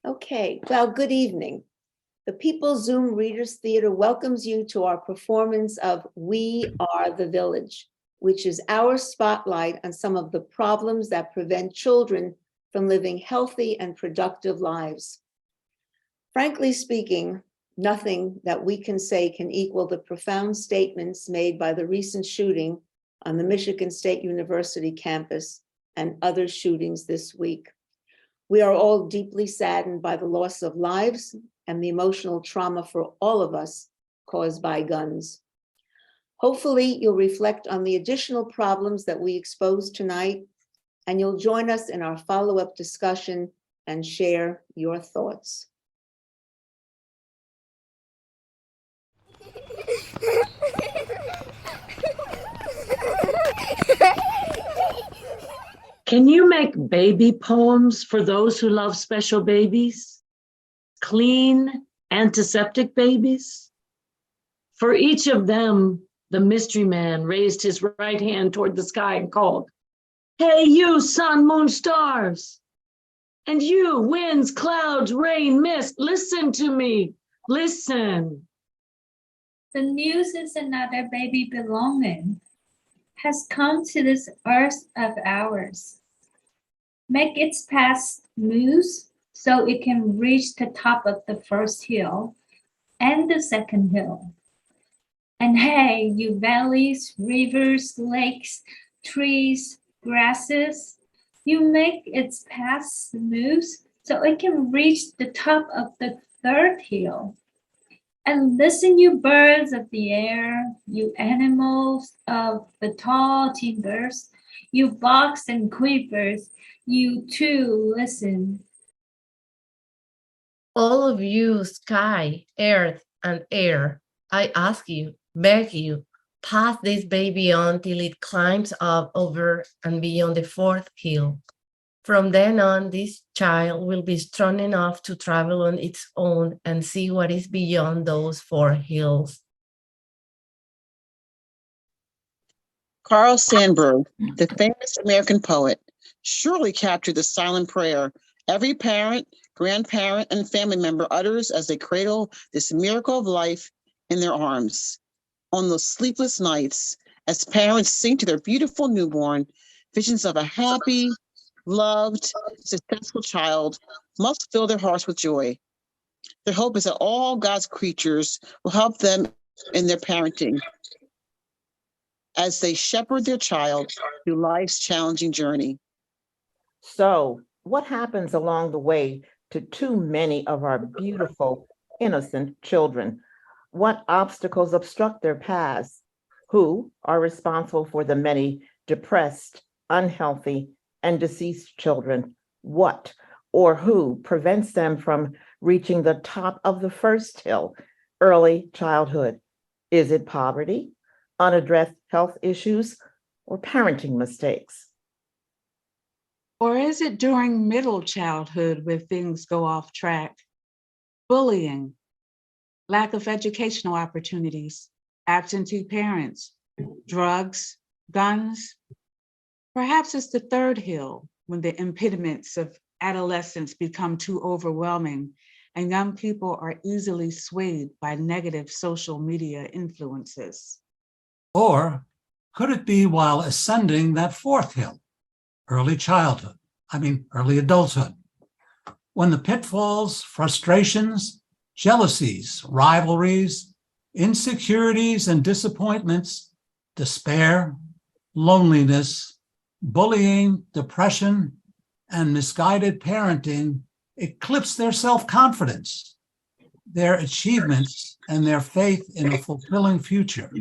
Okay, well, good evening. The People's Zoom Readers Theater welcomes you to our performance of We Are the Village, which is our spotlight on some of the problems that prevent children from living healthy and productive lives. Frankly speaking, nothing that we can say can equal the profound statements made by the recent shooting on the Michigan State University campus and other shootings this week. We are all deeply saddened by the loss of lives and the emotional trauma for all of us caused by guns. Hopefully, you'll reflect on the additional problems that we exposed tonight, and you'll join us in our follow-up discussion and share your thoughts. Can you make baby poems for those who love special babies? Clean, antiseptic babies? For each of them, the mystery man raised his right hand toward the sky and called, "Hey, you, sun, moon, stars! And you, winds, clouds, rain, mist, listen to me, listen." The news is another baby belonging has come to this earth of ours. Make its path smooth so it can reach the top of the first hill and the second hill. And hey, you valleys, rivers, lakes, trees, grasses, you make its path smooth so it can reach the top of the third hill. And listen, you birds of the air, you animals of the tall timbers, you bugs and quivers, you too listen. All of you, sky, earth, and air, I ask you, beg you, pass this baby on till it climbs up over and beyond the fourth hill. From then on, this child will be strong enough to travel on its own and see what is beyond those four hills. Carl Sandburg, the famous American poet, surely captured the silent prayer every parent, grandparent, and family member utters as they cradle this miracle of life in their arms. On those sleepless nights, as parents sing to their beautiful newborn, visions of a happy, loved, successful child must fill their hearts with joy. Their hope is that all God's creatures will help them in their parenting as they shepherd their child through life's challenging journey. So, what happens along the way to too many of our beautiful, innocent children? What obstacles obstruct their paths? Who are responsible for the many depressed, unhealthy, and deceased children? What or who prevents them from reaching the top of the first hill, early childhood? Is it poverty, unaddressed health issues, or parenting mistakes? Or is it during middle childhood where things go off track? Bullying, lack of educational opportunities, absentee parents, drugs, guns. Perhaps it's the third hill when the impediments of adolescence become too overwhelming and young people are easily swayed by negative social media influences. Or could it be while ascending that fourth hill, early adulthood, when the pitfalls, frustrations, jealousies, rivalries, insecurities, and disappointments, despair, loneliness, bullying, depression, and misguided parenting eclipse their self-confidence, their achievements, and their faith in a fulfilling future.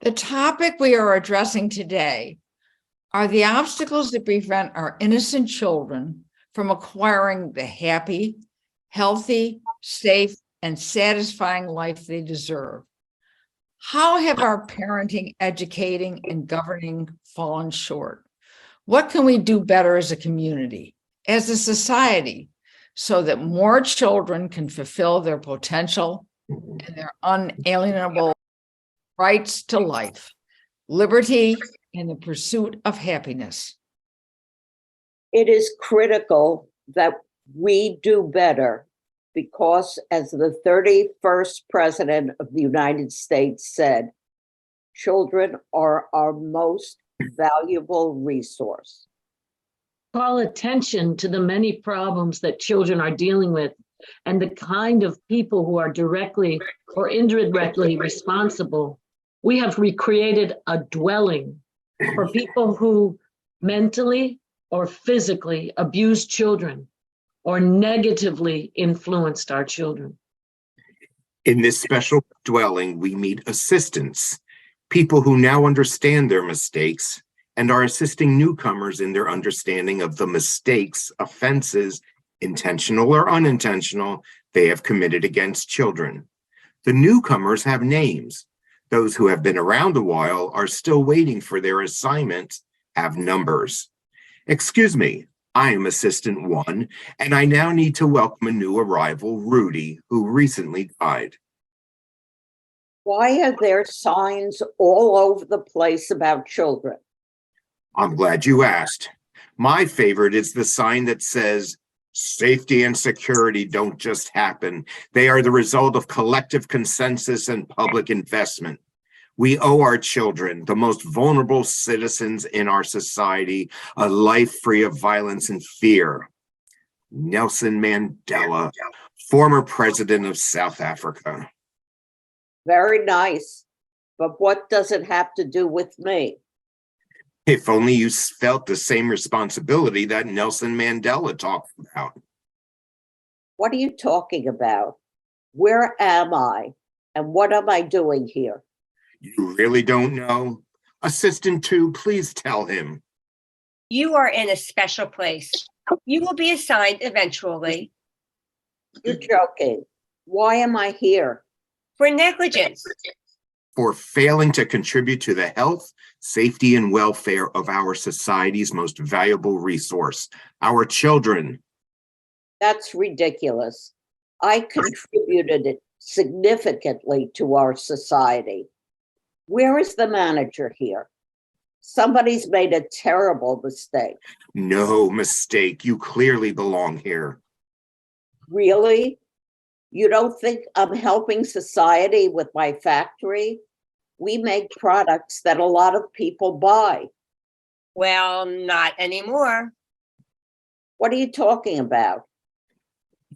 The topic we are addressing today are the obstacles that prevent our innocent children from acquiring the happy, healthy, safe, and satisfying life they deserve. How have our parenting, educating, and governing fallen short? What can we do better as a community, as a society, so that more children can fulfill their potential and their unalienable rights to life, liberty, and the pursuit of happiness? It is critical that We do better because, as the 31st President of the United States said, children are our most valuable resource. Call attention to the many problems that children are dealing with and the kind of people who are directly or indirectly responsible. We have recreated a dwelling for people who mentally or physically abused children or negatively influenced our children. In this special dwelling, we meet assistants, people who now understand their mistakes and are assisting newcomers in their understanding of the mistakes, offenses, intentional or unintentional, they have committed against children. The newcomers have names. Those who have been around a while are still waiting for their assignment, have numbers. Excuse me, I am Assistant 1, and I now need to welcome a new arrival, Rudy, who recently died. Why are there signs all over the place about children? I'm glad you asked. My favorite is the sign that says, "Safety and security don't just happen. They are the result of collective consensus and public investment. We owe our children, the most vulnerable citizens in our society, a life free of violence and fear." Nelson Mandela, former president of South Africa. Very nice, but what does it have to do with me? If only you felt the same responsibility that Nelson Mandela talked about. What are you talking about? Where am I? And what am I doing here? You really don't know? Assistant 2, please tell him. You are in a special place. You will be assigned eventually. You're joking. Why am I here? For negligence. For failing to contribute to the health, safety, and welfare of our society's most valuable resource, our children. That's ridiculous. I contributed it significantly to our society. Where is the manager here? Somebody's made a terrible mistake. No mistake. You clearly belong here. Really? You don't think I'm helping society with my factory? We make products that a lot of people buy. Well, not anymore. What are you talking about?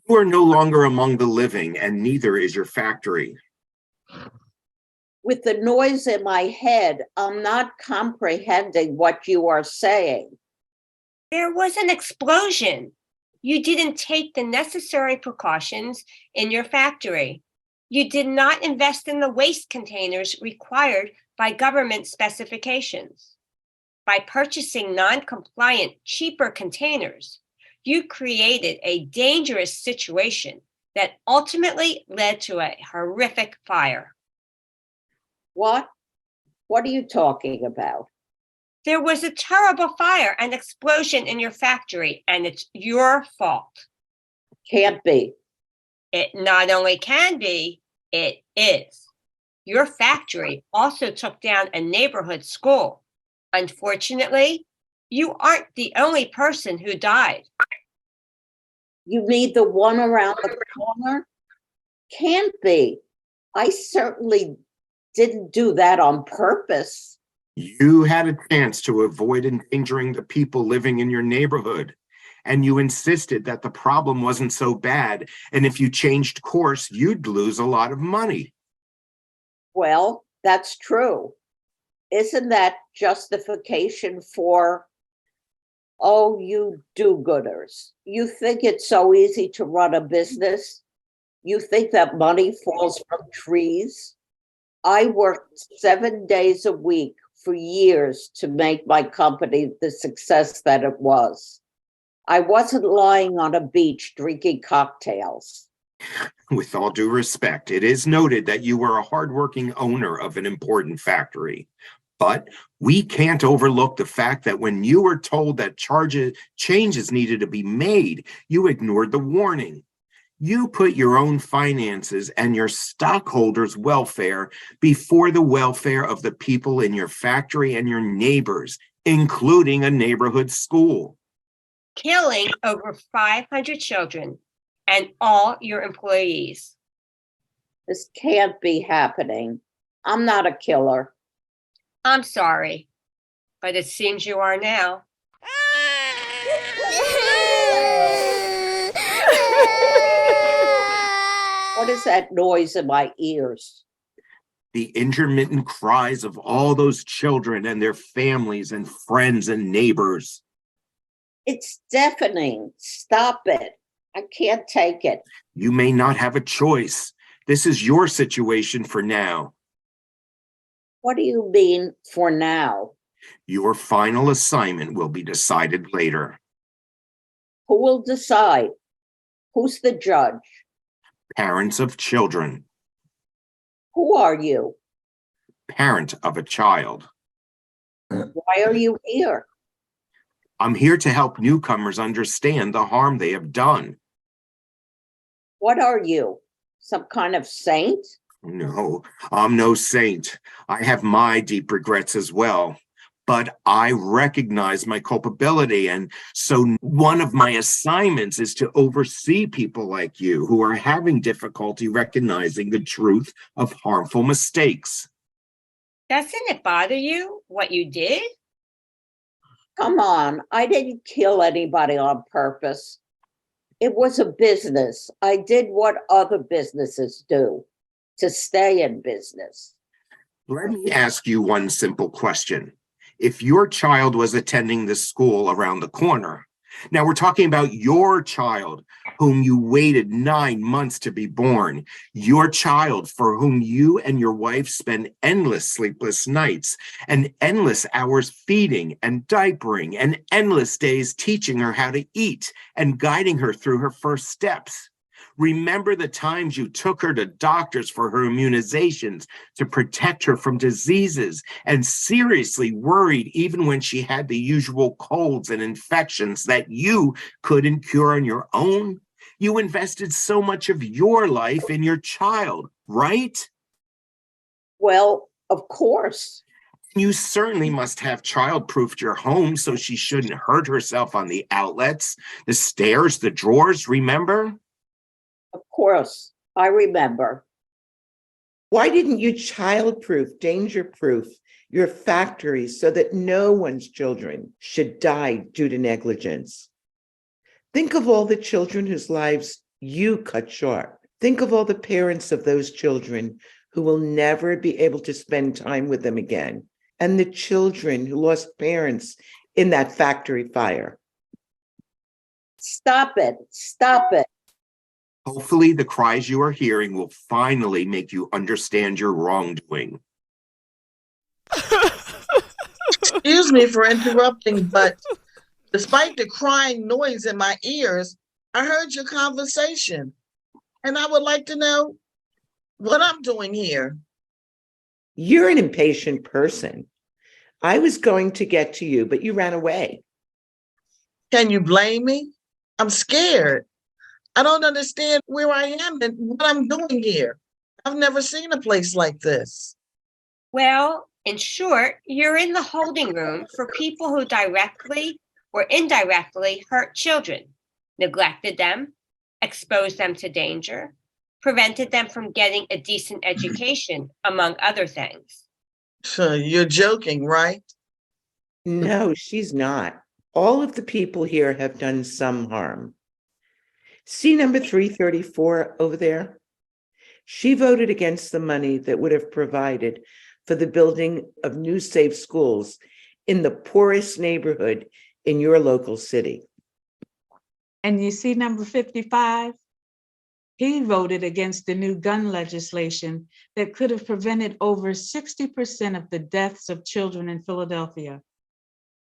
You are no longer among the living, and neither is your factory. With the noise in my head, I'm not comprehending what you are saying. There was an explosion. You didn't take the necessary precautions in your factory. You did not invest in the waste containers required by government specifications. By purchasing non-compliant, cheaper containers, you created a dangerous situation that ultimately led to a horrific fire. What? What are you talking about? There was a terrible fire and explosion in your factory, and it's your fault. Can't be. It not only can be, it is. Your factory also took down a neighborhood school. Unfortunately, you aren't the only person who died. You mean the one around the corner? Can't be. I certainly didn't do that on purpose. You had a chance to avoid endangering the people living in your neighborhood, and you insisted that the problem wasn't so bad, and if you changed course, you'd lose a lot of money. Well, that's true. Isn't that justification for, oh, you do-gooders? You think it's so easy to run a business? You think that money falls from trees? I worked 7 days a week for years to make my company the success that it was. I wasn't lying on a beach drinking cocktails. With all due respect, it is noted that you were a hardworking owner of an important factory. But we can't overlook the fact that when you were told that changes needed to be made, you ignored the warning. You put your own finances and your stockholders' welfare before the welfare of the people in your factory and your neighbors, including a neighborhood school. killing over 500 children and all your employees. This can't be happening. I'm not a killer. I'm sorry, but it seems you are now. What is that noise in my ears? The intermittent cries of all those children and their families and friends and neighbors. It's deafening. Stop it. I can't take it. You may not have a choice. This is your situation for now. What do you mean for now? Your final assignment will be decided later. Who will decide? Who's the judge? Parents of children. Who are you? Parent of a child. Why are you here? I'm here to help newcomers understand the harm they have done. What are you? Some kind of saint? No, I'm no saint. I have my deep regrets as well. But I recognize my culpability. And so one of my assignments is to oversee people like you who are having difficulty recognizing the truth of harmful mistakes. Doesn't it bother you what you did? Come on, I didn't kill anybody on purpose. It was a business. I did what other businesses do to stay in business. Let me ask you one simple question. If your child was attending this school around the corner, now we're talking about your child whom you waited 9 months to be born, your child for whom you and your wife spend endless sleepless nights and endless hours feeding and diapering and endless days teaching her how to eat and guiding her through her first steps. Remember the times you took her to doctors for her immunizations to protect her from diseases and seriously worried even when she had the usual colds and infections that you couldn't cure on your own? You invested so much of your life in your child, right? Well, of course. You certainly must have child-proofed your home so she shouldn't hurt herself on the outlets, the stairs, the drawers, remember? Of course, I remember. Why didn't you childproof, danger-proof your factories so that no one's children should die due to negligence? Think of all the children whose lives you cut short. Think of all the parents of those children who will never be able to spend time with them again, and the children who lost parents in that factory fire. Stop it. Stop it. Hopefully, the cries you are hearing will finally make you understand your wrongdoing. Excuse me for interrupting, but despite the crying noise in my ears, I heard your conversation, and I would like to know what I'm doing here. You're an impatient person. I was going to get to you, but you ran away. Can you blame me? I'm scared. I don't understand where I am and what I'm doing here. I've never seen a place like this. Well, in short, you're in the holding room for people who directly or indirectly hurt children, neglected them, exposed them to danger, prevented them from getting a decent education, among other things. So you're joking, right? No, she's not. All of the people here have done some harm. See number 334 over there? She voted against the money that would have provided for the building of new safe schools in the poorest neighborhood in your local city. And you see number 55? He voted against the new gun legislation that could have prevented over 60% of the deaths of children in Philadelphia.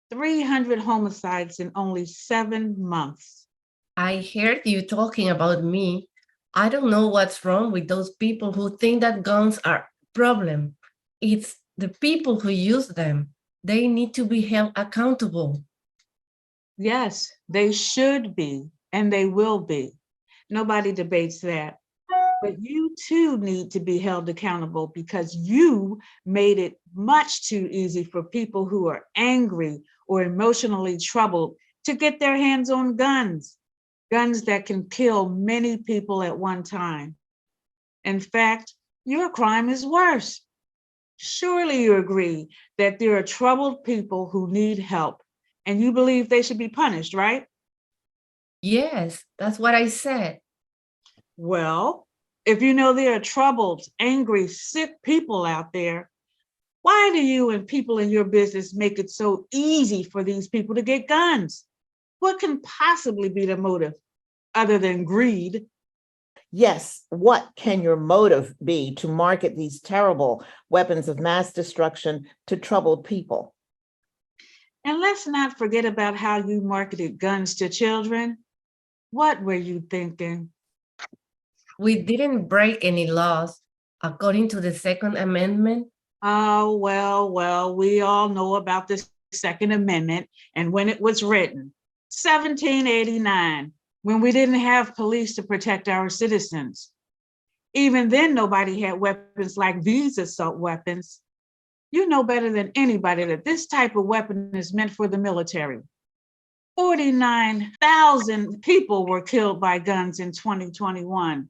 300 homicides in only 7 months. I heard you talking about me. I don't know what's wrong with those people who think that guns are a problem. It's the people who use them. They need to be held accountable. Yes, they should be, and they will be. Nobody debates that. But you too need to be held accountable because you made it much too easy for people who are angry or emotionally troubled to get their hands on guns, guns that can kill many people at one time. In fact, your crime is worse. Surely you agree that there are troubled people who need help, and you believe they should be punished, right? Yes, that's what I said. Well, if you know there are troubled, angry, sick people out there, why do you and people in your business make it so easy for these people to get guns? What can possibly be the motive other than greed? Yes, what can your motive be to market these terrible weapons of mass destruction to troubled people? And let's not forget about how you marketed guns to children. What were you thinking? We didn't break any laws according to the Second Amendment. Oh, well, we all know about the Second Amendment and when it was written, 1789, when we didn't have police to protect our citizens. Even then, nobody had weapons like these assault weapons. You know better than anybody that this type of weapon is meant for the military. 49,000 people were killed by guns in 2021.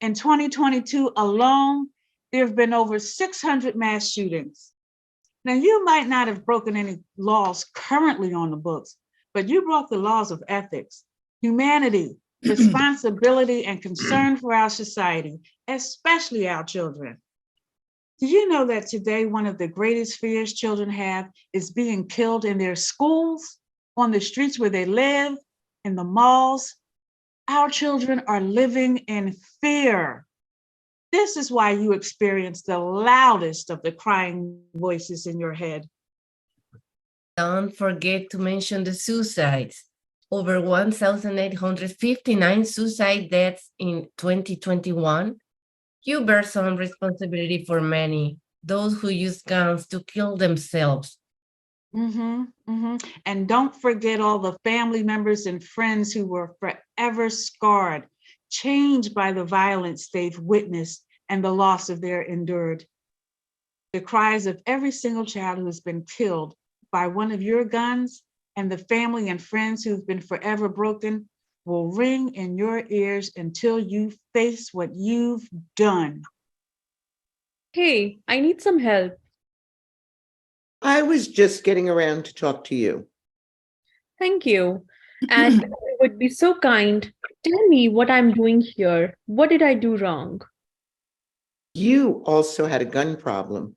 In 2022 alone, there have been over 600 mass shootings. Now, you might not have broken any laws currently on the books, but you broke the laws of ethics, humanity, responsibility, and concern for our society, especially our children. Do you know that today one of the greatest fears children have is being killed in their schools, on the streets where they live, in the malls? Our children are living in fear. This is why you experience the loudest of the crying voices in your head. Don't forget to mention the suicides. Over 1,859 suicide deaths in 2021. You bear some responsibility for many, those who use guns to kill themselves. And don't forget all the family members and friends who were forever scarred, changed by the violence they've witnessed and the loss of their endured. The cries of every single child who has been killed by one of your guns and the family and friends who've been forever broken will ring in your ears until you face what you've done. Hey, I need some help. I was just getting around to talk to you. Thank you. And if you would be so kind, tell me what I'm doing here. What did I do wrong? You also had a gun problem.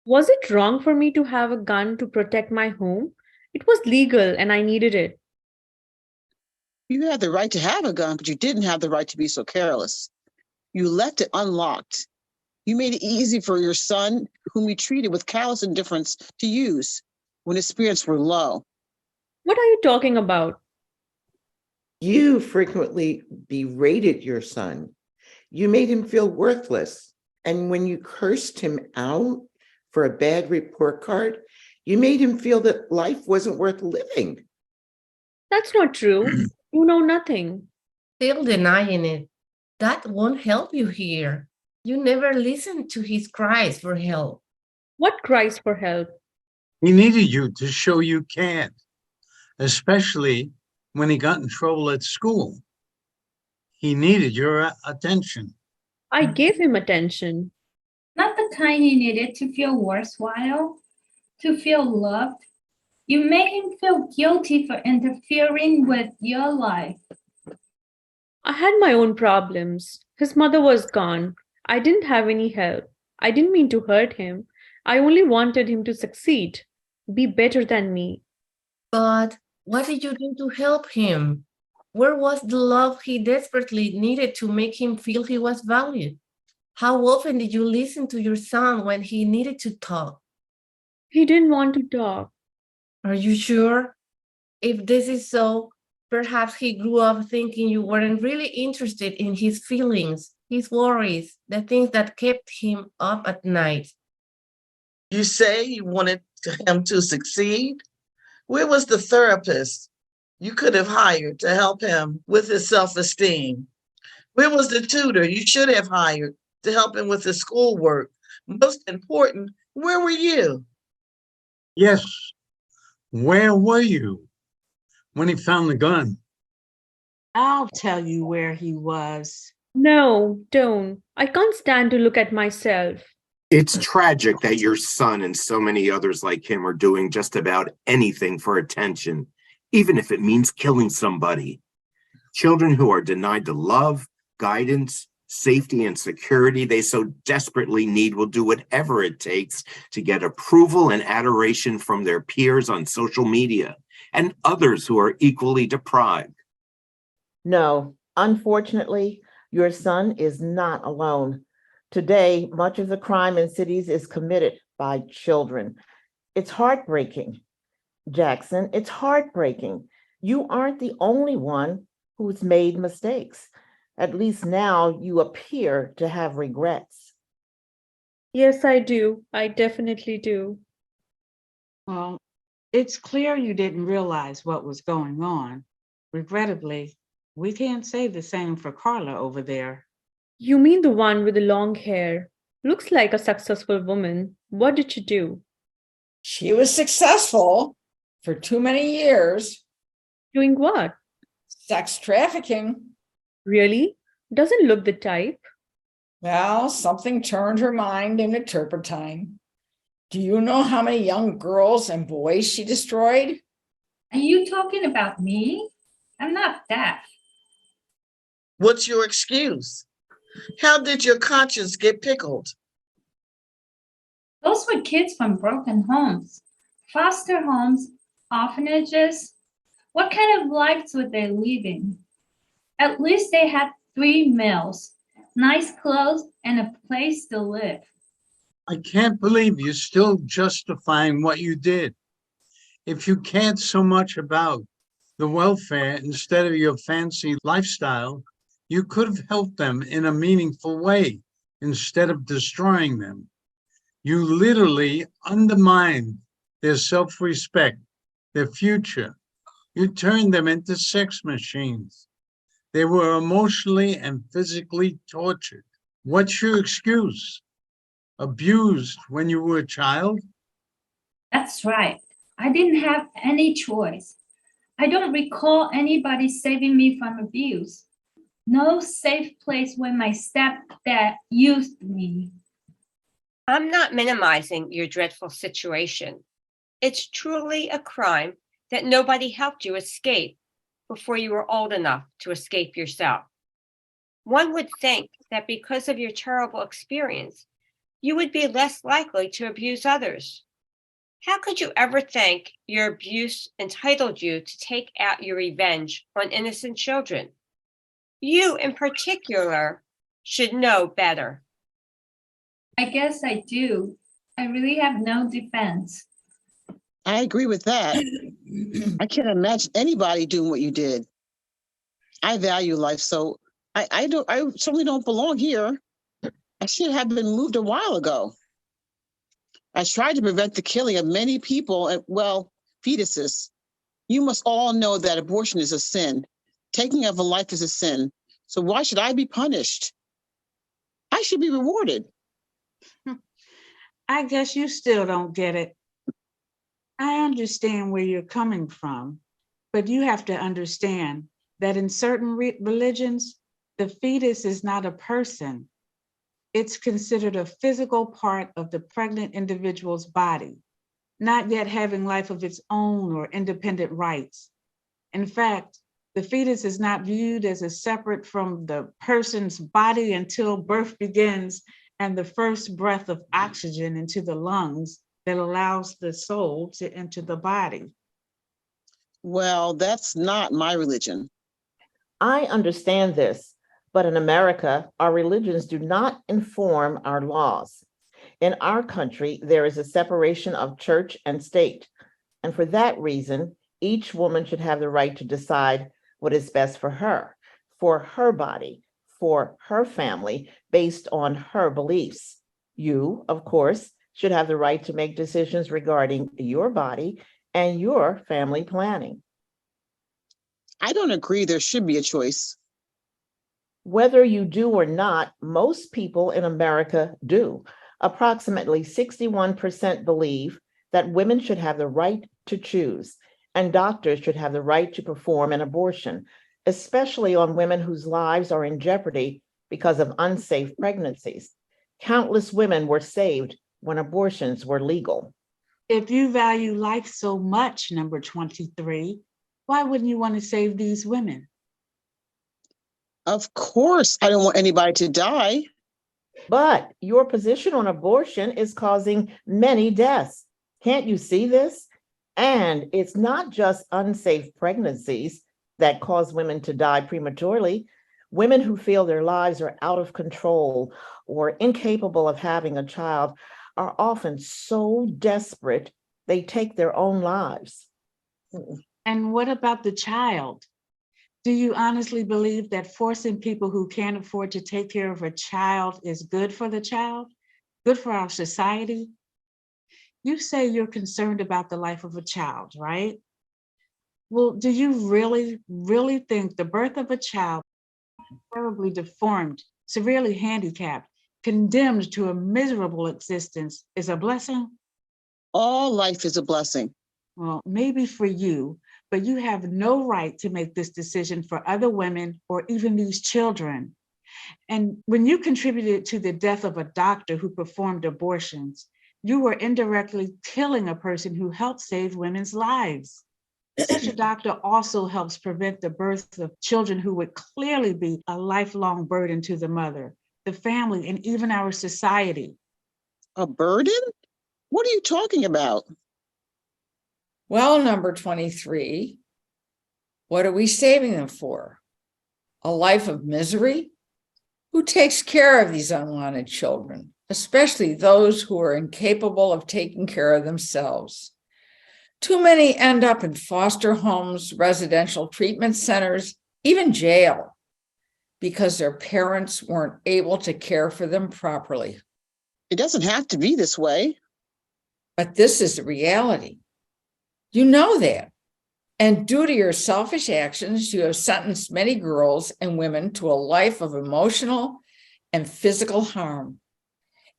Was it wrong for me to have a gun to protect my home? It was legal and I needed it. You had the right to have a gun, but you didn't have the right to be so careless. You left it unlocked. You made it easy for your son, whom you treated with callous indifference, to use when his spirits were low. What are you talking about? You frequently berated your son. You made him feel worthless. And when you cursed him out for a bad report card, you made him feel that life wasn't worth living. That's not true. You know nothing. Still denying it. That won't help you here. You never listened to his cries for help. What cries for help? He needed you to show you can't, especially when he got in trouble at school. He needed your attention. I gave him attention. Not the kind he needed to feel worthwhile, to feel loved. You made him feel guilty for interfering with your life. I had my own problems. His mother was gone. I didn't have any help. I didn't mean to hurt him. I only wanted him to succeed, be better than me. But what did you do to help him? Where was the love he desperately needed to make him feel he was valued? How often did you listen to your son when he needed to talk? He didn't want to talk. Are you sure? If this is so, perhaps he grew up thinking you weren't really interested in his feelings, his worries, the things that kept him up at night. You say you wanted him to succeed? Where was the therapist you could have hired to help him with his self-esteem? Where was the tutor you should have hired to help him with his schoolwork? Most important, where were you? Yes. Where were you? when he found the gun. I'll tell you where he was. No, don't. I can't stand to look at myself. It's tragic that your son and so many others like him are doing just about anything for attention, even if it means killing somebody. Children who are denied the love, guidance, safety, and security they so desperately need will do whatever it takes to get approval and adoration from their peers on social media and others who are equally deprived. No, unfortunately, your son is not alone. Today, much of the crime in cities is committed by children. It's heartbreaking. Jackson, it's heartbreaking. You aren't the only one who's made mistakes. At least now you appear to have regrets. Yes, I do. I definitely do. Well, it's clear you didn't realize what was going on. Regrettably, we can't say the same for Carla over there. You mean the one with the long hair? Looks like a successful woman. What did she do? She was successful for too many years. Doing what? Sex trafficking. Really? Doesn't look the type. Well, something turned her mind into turpentine. Do you know how many young girls and boys she destroyed? Are you talking about me? I'm not deaf. What's your excuse? How did your conscience get pickled? Those were kids from broken homes, foster homes, orphanages. What kind of lives were they living? At least they had 3 meals, nice clothes, and a place to live. I can't believe you're still justifying what you did. If you cared so much about the welfare instead of your fancy lifestyle, you could have helped them in a meaningful way instead of destroying them. You literally undermined their self-respect, their future. You turned them into sex machines. They were emotionally and physically tortured. What's your excuse? Abused when you were a child? That's right. I didn't have any choice. I don't recall anybody saving me from abuse. No safe place when my stepdad used me. I'm not minimizing your dreadful situation. It's truly a crime that nobody helped you escape before you were old enough to escape yourself. One would think that because of your terrible experience, you would be less likely to abuse others. How could you ever think your abuse entitled you to take out your revenge on innocent children? You, in particular, should know better. I guess I do. I really have no defense. I agree with that. I can't imagine anybody doing what you did. I value life, so I certainly don't belong here. I should have been moved a while ago. I tried to prevent the killing of many people, fetuses. You must all know that abortion is a sin. Taking of a life is a sin. So why should I be punished? I should be rewarded. I guess you still don't get it. I understand where you're coming from, but you have to understand that in certain religions, the fetus is not a person. It's considered a physical part of the pregnant individual's body, not yet having life of its own or independent rights. In fact, the fetus is not viewed as a separate from the person's body until birth begins and the first breath of oxygen into the lungs that allows the soul to enter the body. Well, that's not my religion. I understand this, but in America, our religions do not inform our laws. In our country, there is a separation of church and state. And for that reason, each woman should have the right to decide what is best for her body, for her family, based on her beliefs. You, of course, should have the right to make decisions regarding your body and your family planning. I don't agree there should be a choice. Whether you do or not, most people in America do. Approximately 61% believe that women should have the right to choose, and doctors should have the right to perform an abortion, especially on women whose lives are in jeopardy because of unsafe pregnancies. Countless women were saved when abortions were legal. If you value life so much, number 23, why wouldn't you want to save these women? Of course, I don't want anybody to die. But your position on abortion is causing many deaths. Can't you see this? And it's not just unsafe pregnancies that cause women to die prematurely. Women who feel their lives are out of control or incapable of having a child are often so desperate they take their own lives. And what about the child? Do you honestly believe that forcing people who can't afford to take care of a child is good for the child, good for our society? You say you're concerned about the life of a child, right? Well, do you really think the birth of a child, terribly deformed, severely handicapped, condemned to a miserable existence is a blessing? All life is a blessing. Well, maybe for you, but you have no right to make this decision for other women or even these children. And when you contributed to the death of a doctor who performed abortions, you were indirectly killing a person who helped save women's lives. Such a doctor also helps prevent the birth of children who would clearly be a lifelong burden to the mother, the family, and even our society. A burden? What are you talking about? Well, number 23, what are we saving them for? A life of misery? Who takes care of these unwanted children, especially those who are incapable of taking care of themselves? Too many end up in foster homes, residential treatment centers, even jail, because their parents weren't able to care for them properly. It doesn't have to be this way. But this is the reality. You know that. And due to your selfish actions, you have sentenced many girls and women to a life of emotional and physical harm.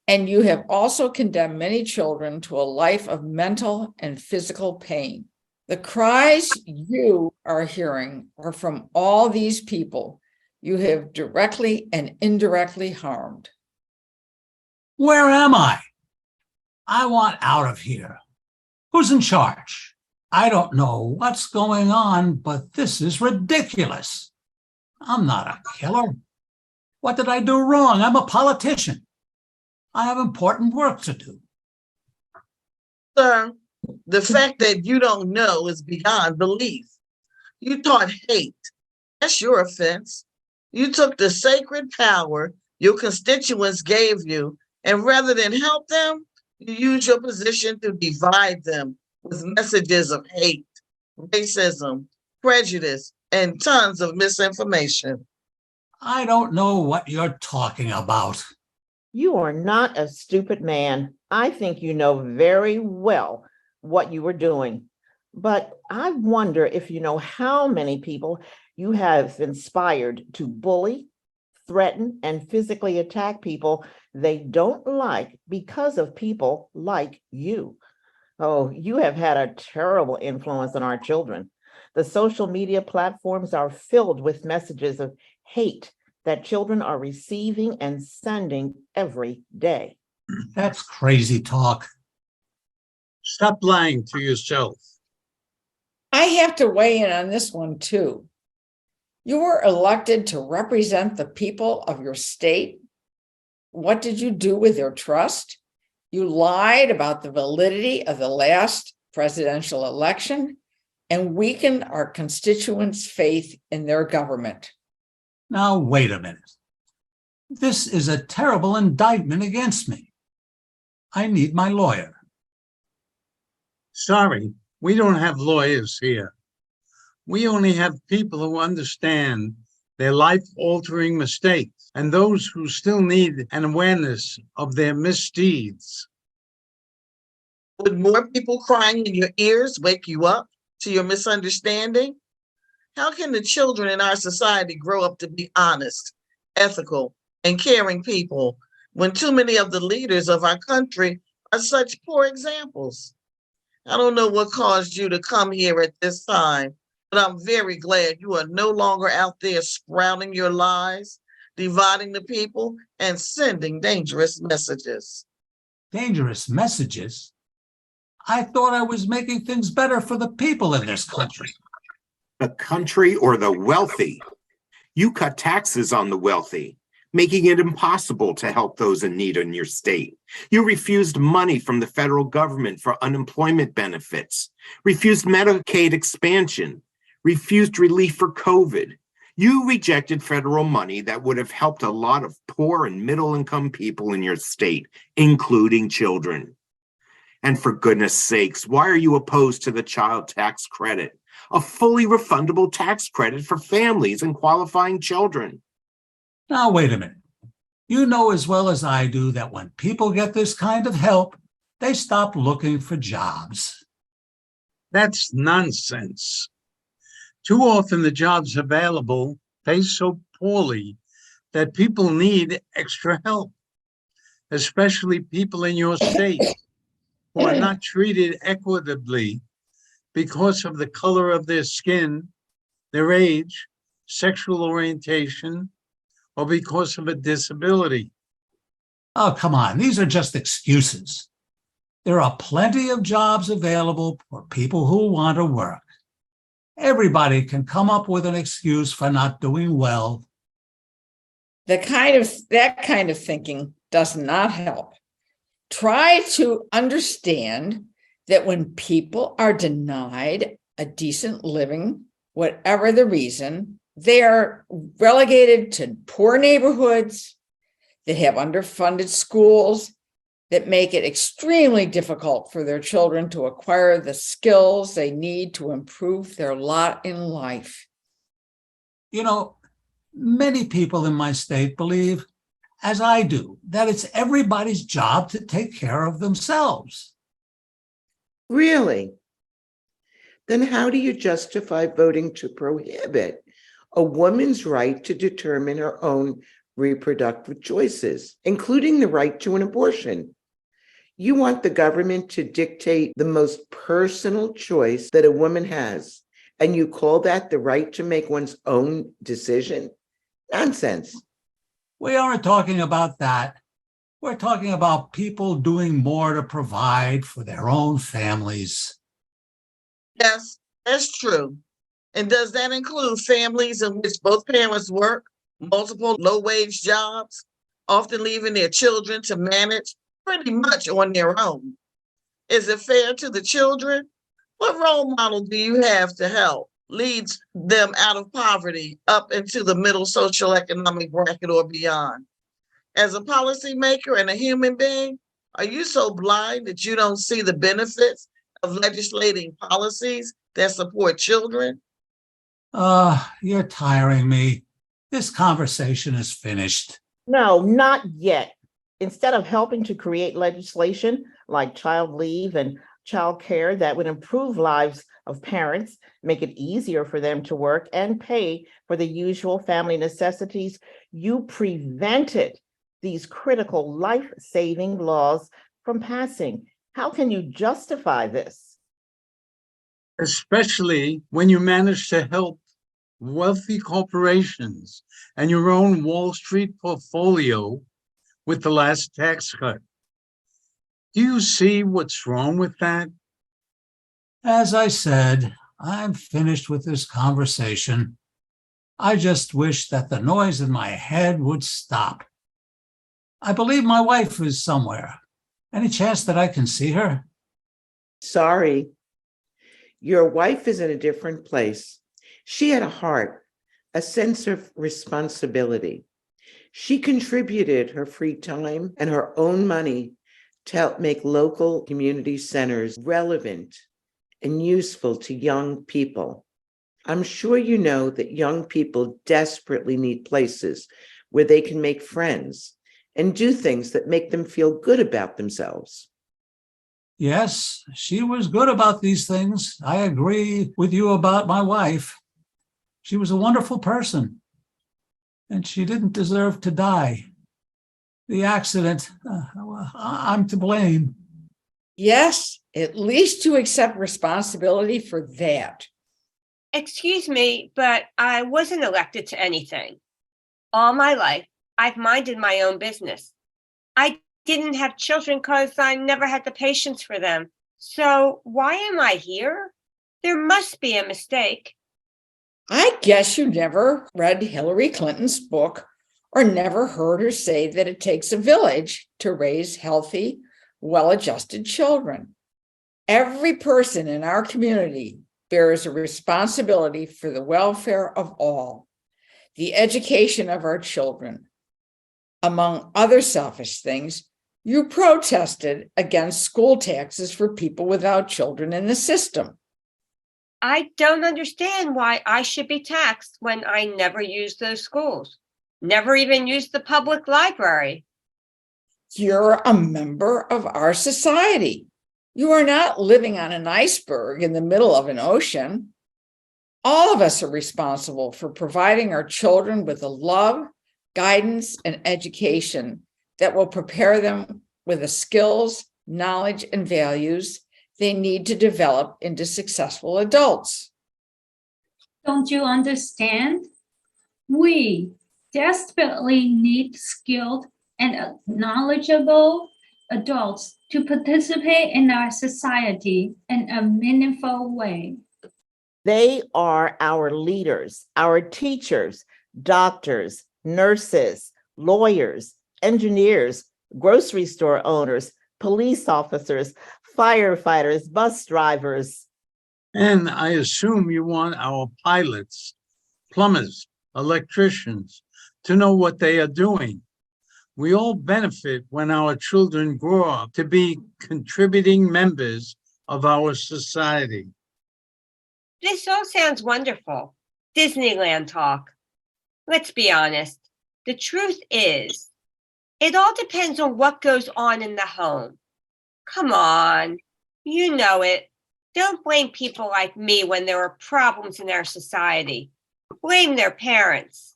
And you have also condemned many children to a life of mental and physical pain. The cries you are hearing are from all these people you have directly and indirectly harmed. Where am I? I want out of here. Who's in charge? I don't know what's going on, but this is ridiculous. I'm not a killer. What did I do wrong? I'm a politician. I have important work to do. Sir, the fact that you don't know is beyond belief. You taught hate. That's your offense. You took the sacred power your constituents gave you, and rather than help them, you used your position to divide them with messages of hate, racism, prejudice, and tons of misinformation. I don't know what you're talking about. You are not a stupid man. I think you know very well what you were doing. But I wonder if you know how many people you have inspired to bully, threaten, and physically attack people they don't like because of people like you. Oh, you have had a terrible influence on our children. The social media platforms are filled with messages of hate that children are receiving and sending every day. That's crazy talk. Stop lying to yourself. I have to weigh in on this one too. You were elected to represent the people of your state. What did you do with your trust? You lied about the validity of the last presidential election and weakened our constituents' faith in their government. Now, wait a minute. This is a terrible indictment against me. I need my lawyer. Sorry, we don't have lawyers here. We only have people who understand their life-altering mistakes and those who still need an awareness of their misdeeds. Would more people crying in your ears wake you up to your misunderstanding? How can the children in our society grow up to be honest, ethical, and caring people when too many of the leaders of our country are such poor examples? I don't know what caused you to come here at this time, but I'm very glad you are no longer out there sprouting your lies, dividing the people, and sending dangerous messages. Dangerous messages? I thought I was making things better for the people in this country. The country or the wealthy? You cut taxes on the wealthy, making it impossible to help those in need in your state. You refused money from the federal government for unemployment benefits, refused Medicaid expansion, refused relief for COVID. You rejected federal money that would have helped a lot of poor and middle-income people in your state, including children. And for goodness sakes, why are you opposed to the child tax credit, a fully refundable tax credit for families and qualifying children? Now, wait a minute. You know as well as I do that when people get this kind of help, they stop looking for jobs. That's nonsense. Too often the jobs available pay so poorly that people need extra help, especially people in your state who are not treated equitably because of the color of their skin, their age, sexual orientation, or because of a disability. Oh, come on. These are just excuses. There are plenty of jobs available for people who want to work. Everybody can come up with an excuse for not doing well. That kind of thinking does not help. Try to understand that when people are denied a decent living, whatever the reason, they are relegated to poor neighborhoods that have underfunded schools that make it extremely difficult for their children to acquire the skills they need to improve their lot in life. You know, many people in my state believe, as I do, that it's everybody's job to take care of themselves. Really? Then how do you justify voting to prohibit a woman's right to determine her own reproductive choices, including the right to an abortion? You want the government to dictate the most personal choice that a woman has, and you call that the right to make one's own decision? Nonsense. We aren't talking about that. We're talking about people doing more to provide for their own families. Yes, that's true. And does that include families in which both parents work multiple low-wage jobs, often leaving their children to manage pretty much on their own? Is it fair to the children? What role model do you have to help lead them out of poverty up into the middle socioeconomic bracket or beyond? As a policymaker and a human being, are you so blind that you don't see the benefits of legislating policies that support children? You're tiring me. This conversation is finished. No, not yet. Instead of helping to create legislation like child leave and child care that would improve lives of parents, make it easier for them to work and pay for the usual family necessities, you prevented these critical life-saving laws from passing. How can you justify this? Especially when you manage to help wealthy corporations and your own Wall Street portfolio with the last tax cut. Do you see what's wrong with that? As I said, I'm finished with this conversation. I just wish that the noise in my head would stop. I believe my wife is somewhere. Any chance that I can see her? Sorry. Your wife is in a different place. She had a heart, a sense of responsibility. She contributed her free time and her own money to help make local community centers relevant and useful to young people. I'm sure you know that young people desperately need places where they can make friends and do things that make them feel good about themselves. Yes, she was good about these things. I agree with you about my wife. She was a wonderful person, and she didn't deserve to die. The accident, I'm to blame. Yes, At least you accept responsibility for that. Excuse me, but I wasn't elected to anything. All my life, I've minded my own business. I didn't have children because I never had the patience for them. So why am I here? There must be a mistake. I guess you never read Hillary Clinton's book or never heard her say that it takes a village to raise healthy, well-adjusted children. Every person in our community bears a responsibility for the welfare of all, the education of our children. Among other selfish things, you protested against school taxes for people without children in the system. I don't understand why I should be taxed when I never use those schools, never even used the public library. You're a member of our society. You are not living on an iceberg in the middle of an ocean. All of us are responsible for providing our children with the love, guidance, and education that will prepare them with the skills, knowledge, and values they need to develop into successful adults. Don't you understand? We desperately need skilled and knowledgeable adults to participate in our society in a meaningful way. They are our leaders, our teachers, doctors, nurses, lawyers, engineers, grocery store owners, police officers, firefighters, bus drivers. And I assume you want our pilots, plumbers, electricians to know what they are doing. We all benefit when our children grow up to be contributing members of our society. This all sounds wonderful. Disneyland talk. Let's be honest. The truth is, it all depends on what goes on in the home. Come on, you know it. Don't blame people like me when there are problems in our society. Blame their parents.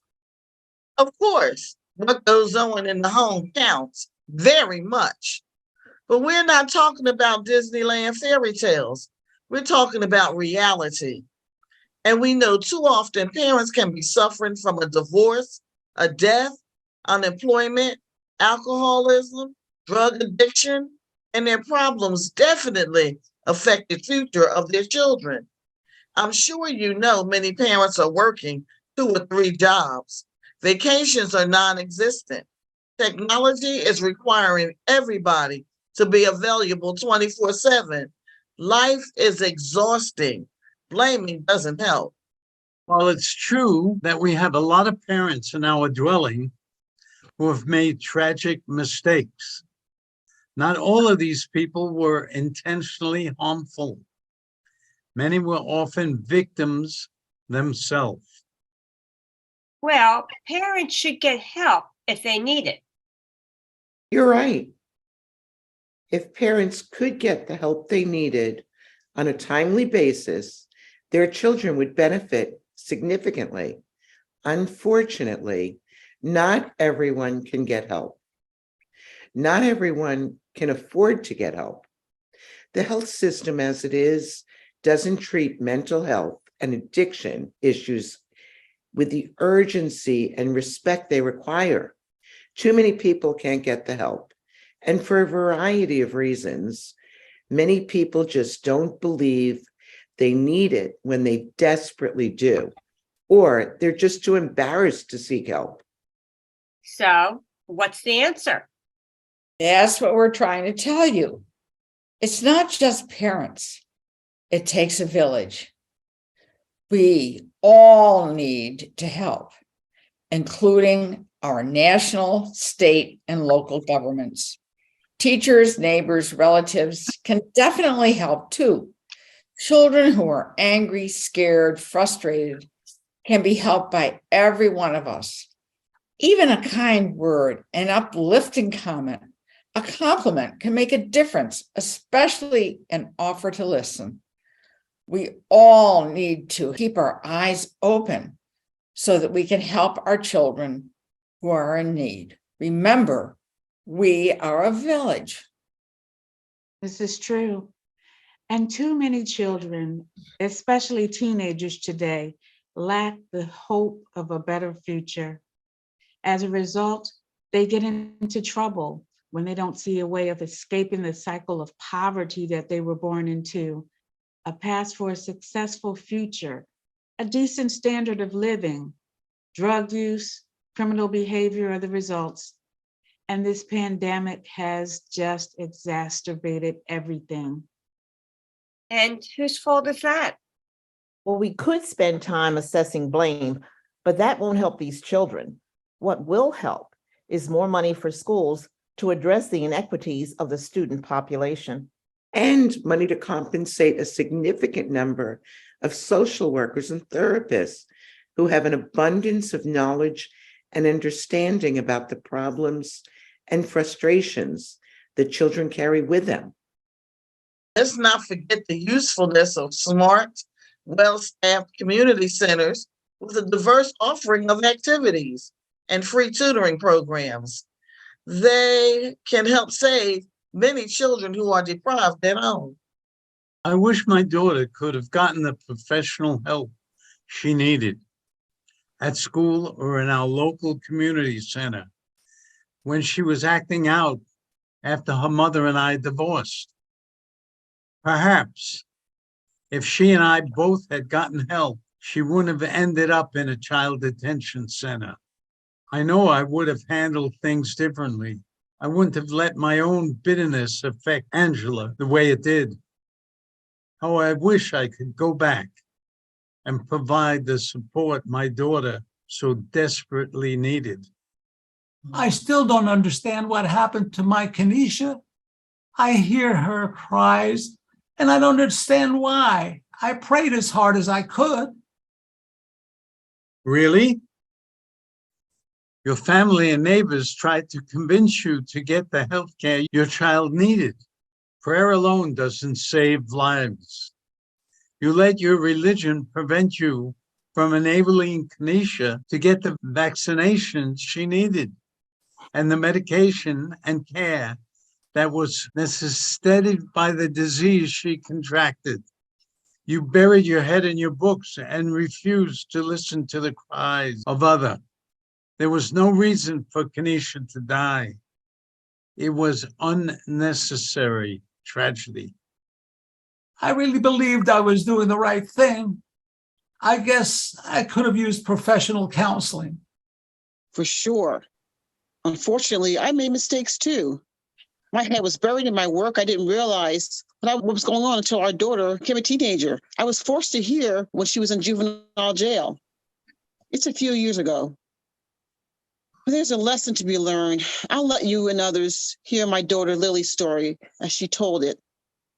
Of course, what goes on in the home counts very much. But we're not talking about Disneyland fairy tales. We're talking about reality. And we know too often parents can be suffering from a divorce, a death, unemployment, alcoholism, drug addiction, and their problems definitely affect the future of their children. I'm sure you know many parents are working 2 or 3 jobs. Vacations are non-existent. Technology is requiring everybody to be available 24/7. Life is exhausting. Blaming doesn't help. While it's true that we have a lot of parents in our dwelling who have made tragic mistakes, not all of these people were intentionally harmful. Many were often victims themselves. Well, parents should get help if they need it. You're right. If parents could get the help they needed on a timely basis, their children would benefit significantly. Unfortunately, not everyone can get help. Not everyone can afford to get help. The health system as it is doesn't treat mental health and addiction issues with the urgency and respect they require. Too many people can't get the help. And for a variety of reasons, many people just don't believe they need it when they desperately do, or they're just too embarrassed to seek help. So, what's the answer? That's what we're trying to tell you. It's not just parents. It takes a village. We all need to help, including our national, state, and local governments. Teachers, neighbors, relatives can definitely help too. Children who are angry, scared, frustrated can be helped by every one of us. Even a kind word, an uplifting comment, a compliment can make a difference, especially an offer to listen. We all need to keep our eyes open so that we can help our children who are in need. Remember, we are a village. This is true. And too many children, especially teenagers today, lack the hope of a better future. As a result, they get into trouble when they don't see a way of escaping the cycle of poverty that they were born into, a path for a successful future, a decent standard of living. Drug use, criminal behavior are the results. And this pandemic has just exacerbated everything. And whose fault is that? Well, we could spend time assessing blame, but that won't help these children. What will help is more money for schools to address the inequities of the student population. And money to compensate a significant number of social workers and therapists who have an abundance of knowledge and understanding about the problems and frustrations that children carry with them. Let's not forget the usefulness of smart, well-staffed community centers with a diverse offering of activities and free tutoring programs. They can help save many children who are deprived at home. I wish my daughter could have gotten the professional help she needed at school or in our local community center when she was acting out after her mother and I divorced. Perhaps if she and I both had gotten help, she wouldn't have ended up in a child detention center. I know I would have handled things differently. I wouldn't have let my own bitterness affect Angela the way it did. How I wish I could go back and provide the support my daughter so desperately needed. I still don't understand what happened to my Kenesha. I hear her cries, and I don't understand why. I prayed as hard as I could. Really? Your family and neighbors tried to convince you to get the health care your child needed. Prayer alone doesn't save lives. You let your religion prevent you from enabling Kenesha to get the vaccinations she needed and the medication and care that was necessitated by the disease she contracted. You buried your head in your books and refused to listen to the cries of others. There was no reason for Kenesha to die. It was unnecessary tragedy. I really believed I was doing the right thing. I guess I could have used professional counseling. For sure. Unfortunately, I made mistakes too. My head was buried in my work. I didn't realize what was going on until our daughter became a teenager. I was forced to hear when she was in juvenile jail. It's a few years ago. There's a lesson to be learned. I'll let you and others hear my daughter Lily's story as she told it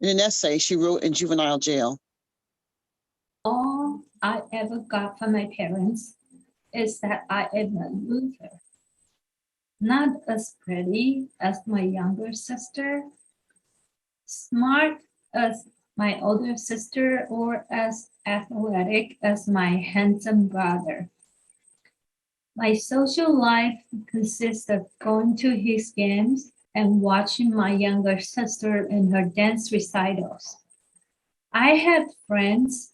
in an essay she wrote in juvenile jail. All I ever got from my parents is that I am a loser. Not as pretty as my younger sister, smart as my older sister, or as athletic as my handsome brother. My social life consists of going to his games and watching my younger sister in her dance recitals. I had friends,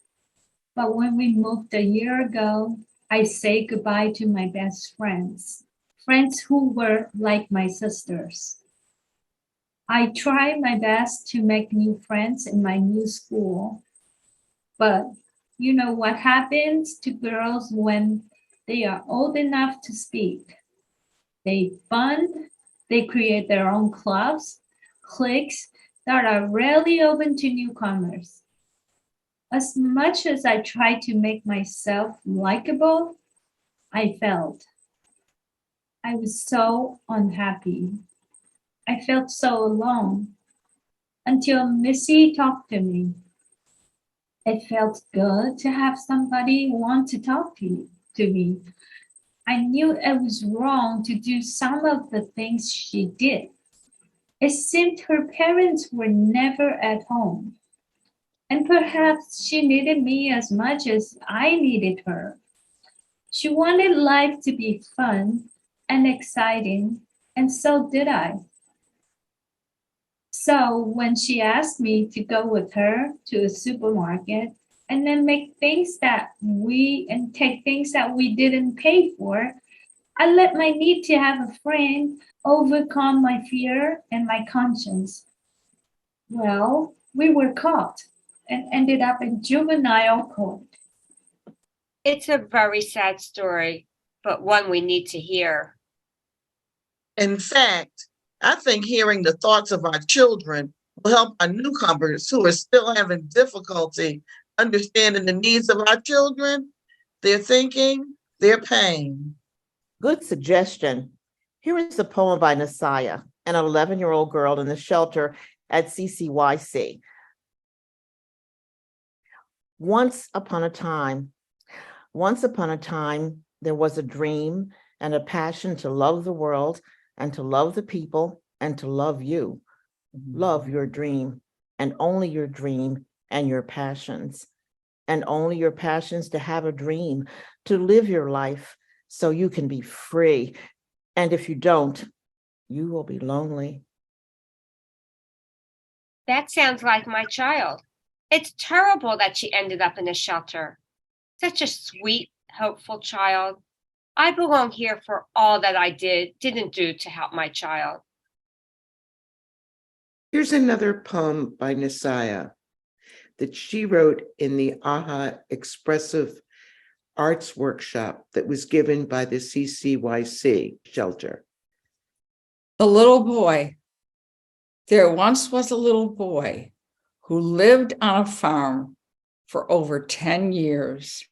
but when we moved a year ago, I say goodbye to my best friends who were like my sisters. I try my best to make new friends in my new school, but you know what happens to girls when they are old enough to speak. They bond, they create their own clubs, cliques that are rarely open to newcomers. As much as I tried to make myself likable, I failed. I was so unhappy. I felt so alone until Missy talked to me. It felt good to have somebody want to talk to me. I knew it was wrong to do some of the things she did. It seemed her parents were never at home. And perhaps she needed me as much as I needed her. She wanted life to be fun and exciting, and so did I. So when she asked me to go with her to a supermarket and then take things that we didn't pay for, I let my need to have a friend overcome my fear and my conscience. Well, we were caught and ended up in juvenile court. It's a very sad story, but one we need to hear. In fact, I think hearing the thoughts of our children will help our newcomers who are still having difficulty understanding the needs of our children, their thinking, their pain. Good suggestion. Here is a poem by Nasaya, an 11-year-old girl in the shelter at CCYC. Once upon a time, there was a dream and a passion to love the world and to love the people and to love you. Love your dream and only your dream and your passions, and only your passions to have a dream, to live your life so you can be free. And if you don't, you will be lonely. That sounds like my child. It's terrible that she ended up in a shelter. Such a sweet, hopeful child. I belong here for all that I didn't do to help my child. Here's another poem by Nasaya that she wrote in the AHA Expressive Arts Workshop that was given by the CCYC shelter. The little boy. There once was a little boy who lived on a farm for over 10 years.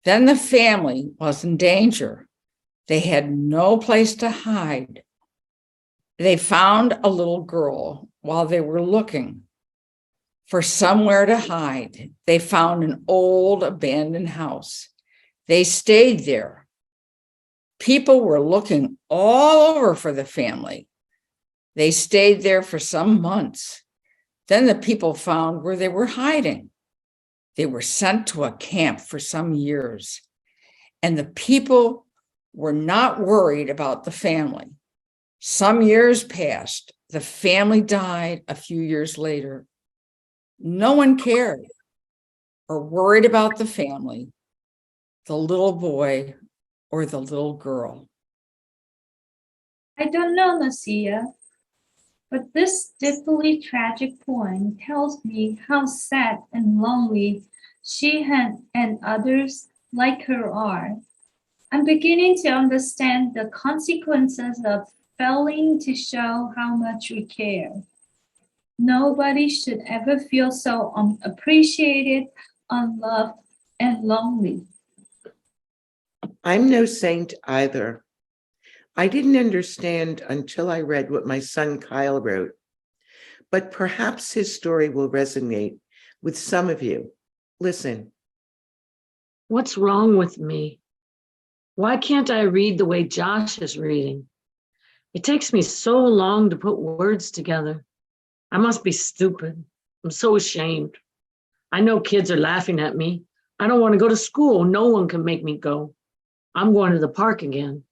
Then the family was in danger. They had no place to hide. They found a little girl while they were looking for somewhere to hide. They found an old abandoned house. They stayed there. People were looking all over for the family. They stayed there for some months. Then the people found where they were hiding. They were sent to a camp for some years, and the people were not worried about the family. Some years passed. The family died a few years later. No one cared or worried about the family, the little boy, or the little girl. I don't know, Nasia, but this deeply tragic poem tells me how sad and lonely she and others like her are. I'm beginning to understand the consequences of failing to show how much we care. Nobody should ever feel so unappreciated, unloved, and lonely. I'm no saint either. I didn't understand until I read what my son Kyle wrote, but perhaps his story will resonate with some of you. Listen. What's wrong with me? Why can't I read the way Josh is reading? It takes me so long to put words together. I must be stupid. I'm so ashamed. I know kids are laughing at me. I don't want to go to school. No one can make me go. I'm going to the park again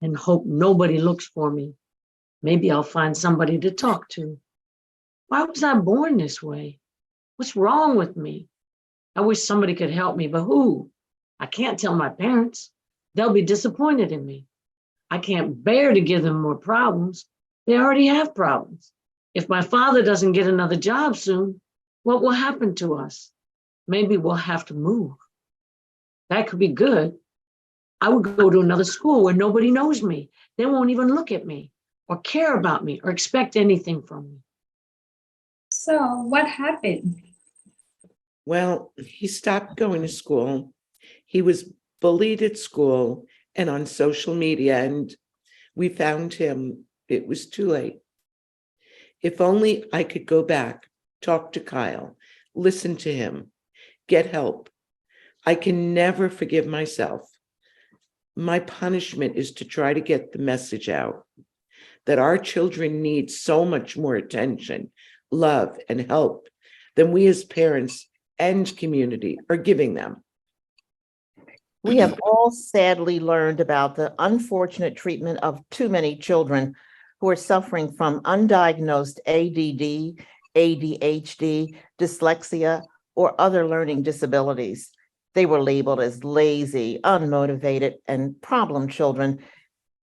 and hope nobody looks for me. Maybe I'll find somebody to talk to. Why was I born this way? What's wrong with me? I wish somebody could help me, but who? I can't tell my parents. They'll be disappointed in me. I can't bear to give them more problems. They already have problems. If my father doesn't get another job soon, what will happen to us? Maybe we'll have to move. That could be good. I would go to another school where nobody knows me. They won't even look at me or care about me or expect anything from me. So what happened? Well, he stopped going to school. He was bullied at school and on social media, and we found him. It was too late. If only I could go back, talk to Kyle, listen to him, get help. I can never forgive myself. My punishment is to try to get the message out that our children need so much more attention, love, and help than we as parents and community are giving them. We have all sadly learned about the unfortunate treatment of too many children who are suffering from undiagnosed ADD, ADHD, dyslexia, or other learning disabilities. They were labeled as lazy, unmotivated, and problem children.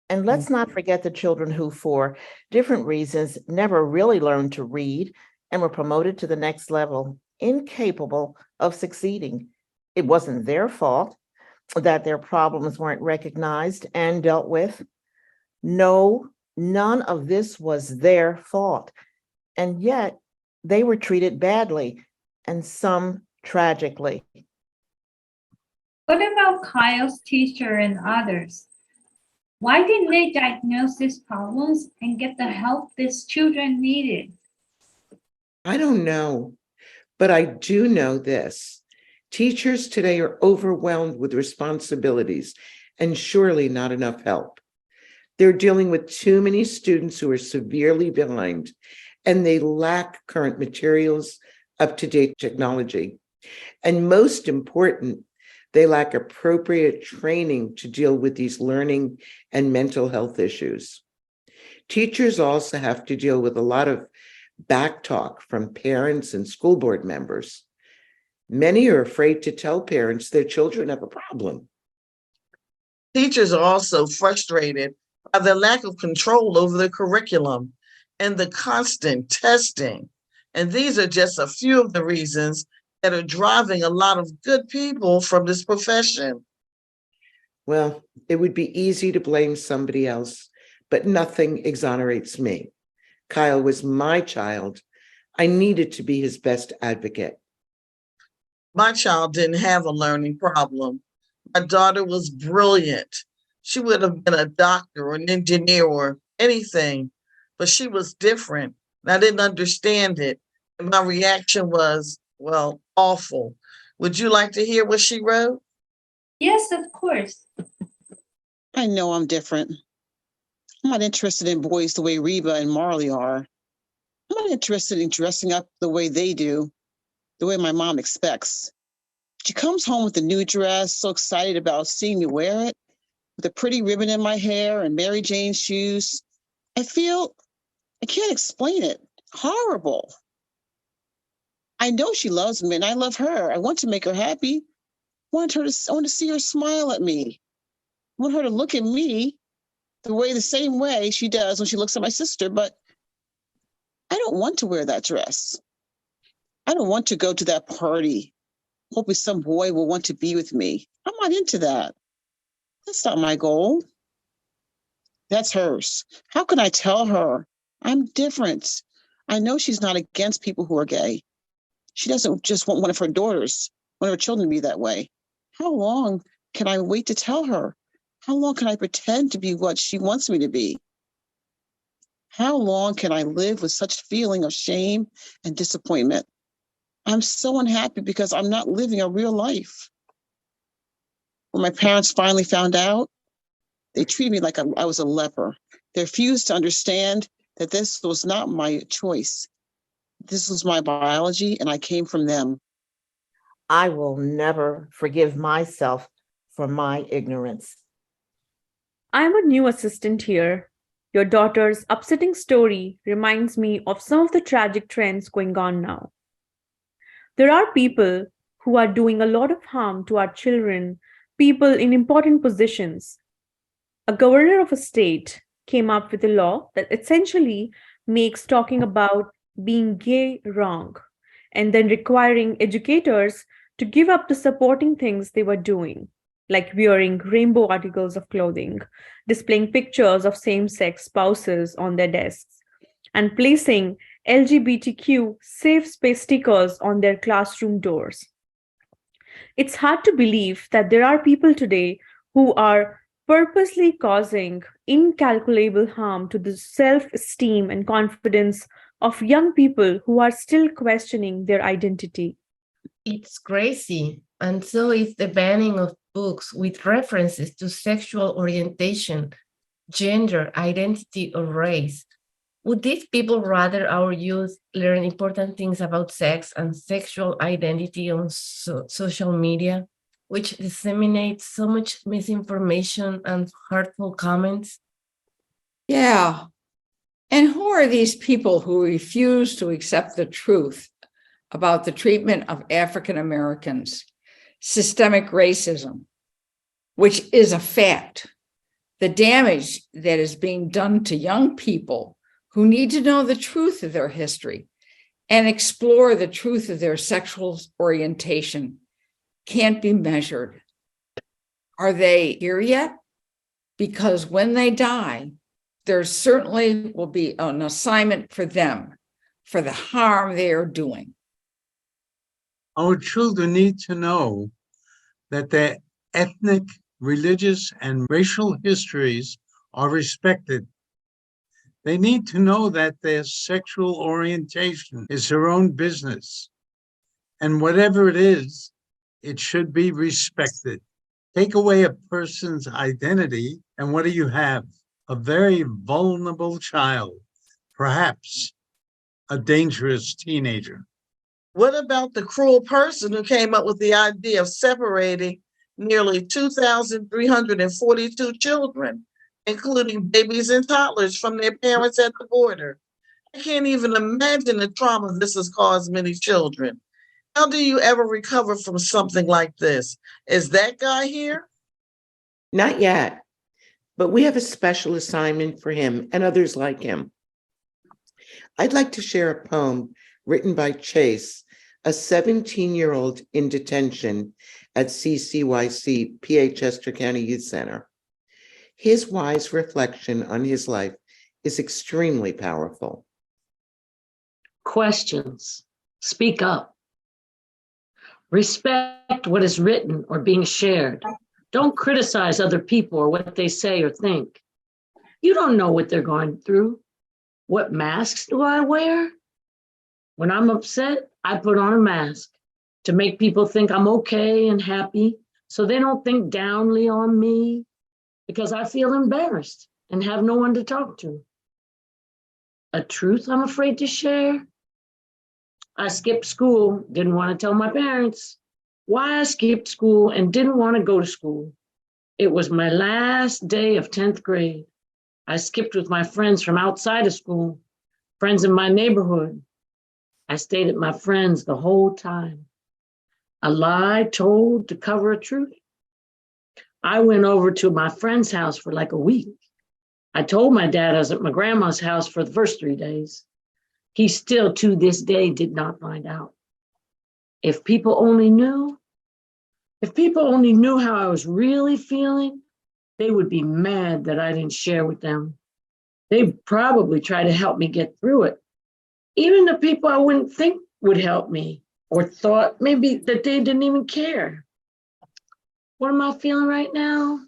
And let's not forget the children who, for different reasons, never really learned to read and were promoted to the next level, incapable of succeeding. It wasn't their fault that their problems weren't recognized and dealt with. No, none of this was their fault. And yet they were treated badly, and some tragically. What about Kyle's teacher and others? Why didn't they diagnose these problems and get the help these children needed? I don't know, but I do know this. Teachers today are overwhelmed with responsibilities and surely not enough help. They're dealing with too many students who are severely behind, and they lack current materials, up-to-date technology. And most important, they lack appropriate training to deal with these learning and mental health issues. Teachers also have to deal with a lot of backtalk from parents and school board members. Many are afraid to tell parents their children have a problem. Teachers are also frustrated by the lack of control over the curriculum and the constant testing. And these are just a few of the reasons that are driving a lot of good people from this profession. Well, it would be easy to blame somebody else, but nothing exonerates me. Kyle was my child. I needed to be his best advocate. My child didn't have a learning problem. My daughter was brilliant. She would have been a doctor or an engineer or anything, but she was different. And I didn't understand it. And my reaction was, well, awful. Would you like to hear what she wrote? Yes, of course. I know I'm different. I'm not interested in boys the way Reba and Marley are. I'm not interested in dressing up the way they do, the way my mom expects. She comes home with a new dress, so excited about seeing me wear it, with a pretty ribbon in my hair and Mary Jane shoes. I can't explain it. Horrible. I know she loves me and I love her. I want to make her happy. I want to see her smile at me. I want her to look at me the same way she does when she looks at my sister, but I don't want to wear that dress. I don't want to go to that party, hoping some boy will want to be with me. I'm not into that. That's not my goal. That's hers. How can I tell her I'm different? I know she's not against people who are gay. She doesn't just want one of her children to be that way. How long can I wait to tell her? How long can I pretend to be what she wants me to be? How long can I live with such feeling of shame and disappointment? I'm so unhappy because I'm not living a real life. When my parents finally found out, they treated me like I was a leper. They refused to understand that this was not my choice. This was my biology, and I came from them. I will never forgive myself for my ignorance. I'm a new assistant here. Your daughter's upsetting story reminds me of some of the tragic trends going on now. There are people who are doing a lot of harm to our children, people in important positions. A governor of a state came up with a law that essentially makes talking about being gay wrong, and then requiring educators to give up the supporting things they were doing, like wearing rainbow articles of clothing, displaying pictures of same-sex spouses on their desks, and placing LGBTQ safe space stickers on their classroom doors. It's hard to believe that there are people today who are purposely causing incalculable harm to the self-esteem and confidence of young people who are still questioning their identity. It's crazy. And so is the banning of books with references to sexual orientation, gender, identity, or race. Would these people rather our youth learn important things about sex and sexual identity on social media, which disseminates so much misinformation and hurtful comments? Yeah, And who are these people who refuse to accept the truth about the treatment of African Americans, systemic racism, which is a fact, the damage that is being done to young people who need to know the truth of their history and explore the truth of their sexual orientation can't be measured? Are they here yet? Because when they die, there certainly will be an assignment for them for the harm they are doing. Our children need to know that their ethnic, religious, and racial histories are respected. They need to know that their sexual orientation is their own business. And whatever it is, it should be respected. Take away a person's identity, and what do you have? A very vulnerable child, perhaps a dangerous teenager. What about the cruel person who came up with the idea of separating nearly 2,342 children, including babies and toddlers, from their parents at the border? I can't even imagine the trauma this has caused many children. How do you ever recover from something like this? Is that guy here? Not yet, but we have a special assignment for him and others like him. I'd like to share a poem written by Chase, a 17-year-old in detention at CCYC, PA Chester County Youth Center. His wise reflection on his life is extremely powerful. Questions. Speak up. Respect what is written or being shared. Don't criticize other people or what they say or think. You don't know what they're going through. What masks do I wear? When I'm upset, I put on a mask to make people think I'm okay and happy, so they don't think downly on me, because I feel embarrassed and have no one to talk to. A truth I'm afraid to share? I skipped school, didn't want to tell my parents why I skipped school and didn't want to go to school. It was my last day of 10th grade. I skipped with my friends from outside of school, friends in my neighborhood. I stayed at my friends the whole time. A lie told to cover a truth. I went over to my friend's house for like a week. I told my dad I was at my grandma's house for the first 3 days. He still, to this day, did not find out. If people only knew how I was really feeling, they would be mad that I didn't share with them. They'd probably try to help me get through it. Even the people I wouldn't think would help me or thought maybe that they didn't even care. What am I feeling right now?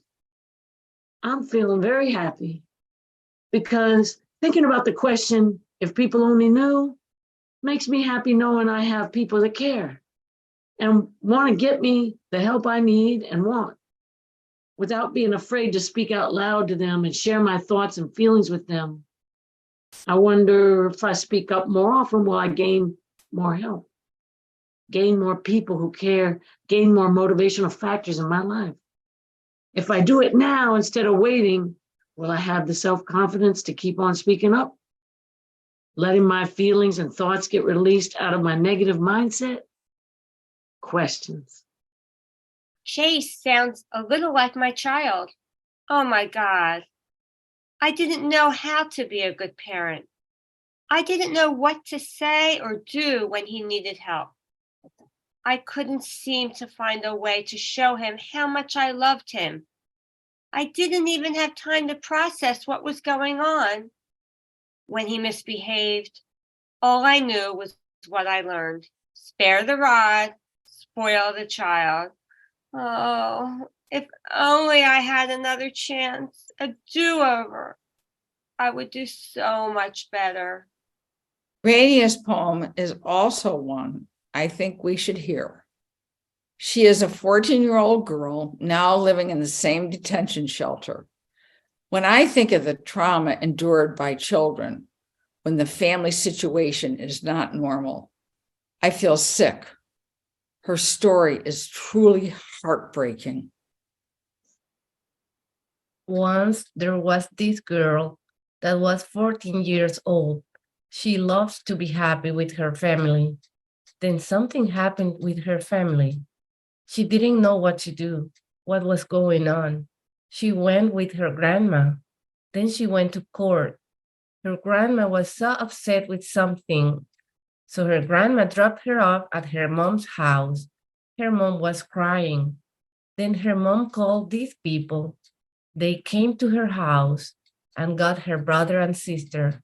I'm feeling very happy because thinking about the question, if people only knew, makes me happy knowing I have people that care and want to get me the help I need and want without being afraid to speak out loud to them and share my thoughts and feelings with them. I wonder if I speak up more often, will I gain more help, gain more people who care, gain more motivational factors in my life? If I do it now instead of waiting, will I have the self-confidence to keep on speaking up, letting my feelings and thoughts get released out of my negative mindset? Questions. Chase sounds a little like my child. Oh my God. I didn't know how to be a good parent. I didn't know what to say or do when he needed help. I couldn't seem to find a way to show him how much I loved him. I didn't even have time to process what was going on. When he misbehaved, all I knew was what I learned. Spare the rod, spoil the child. Oh, if only I had another chance, a do-over, I would do so much better. Radia's poem is also one I think we should hear. She is a 14-year-old girl now living in the same detention shelter. When I think of the trauma endured by children when the family situation is not normal, I feel sick. Her story is truly heartbreaking. Once there was this girl that was 14 years old. She loves to be happy with her family. Then something happened with her family. She didn't know what to do, what was going on. She went with her grandma. Then she went to court. Her grandma was so upset with something, so her grandma dropped her off at her mom's house. Her mom was crying. Then her mom called these people. They came to her house and got her brother and sister.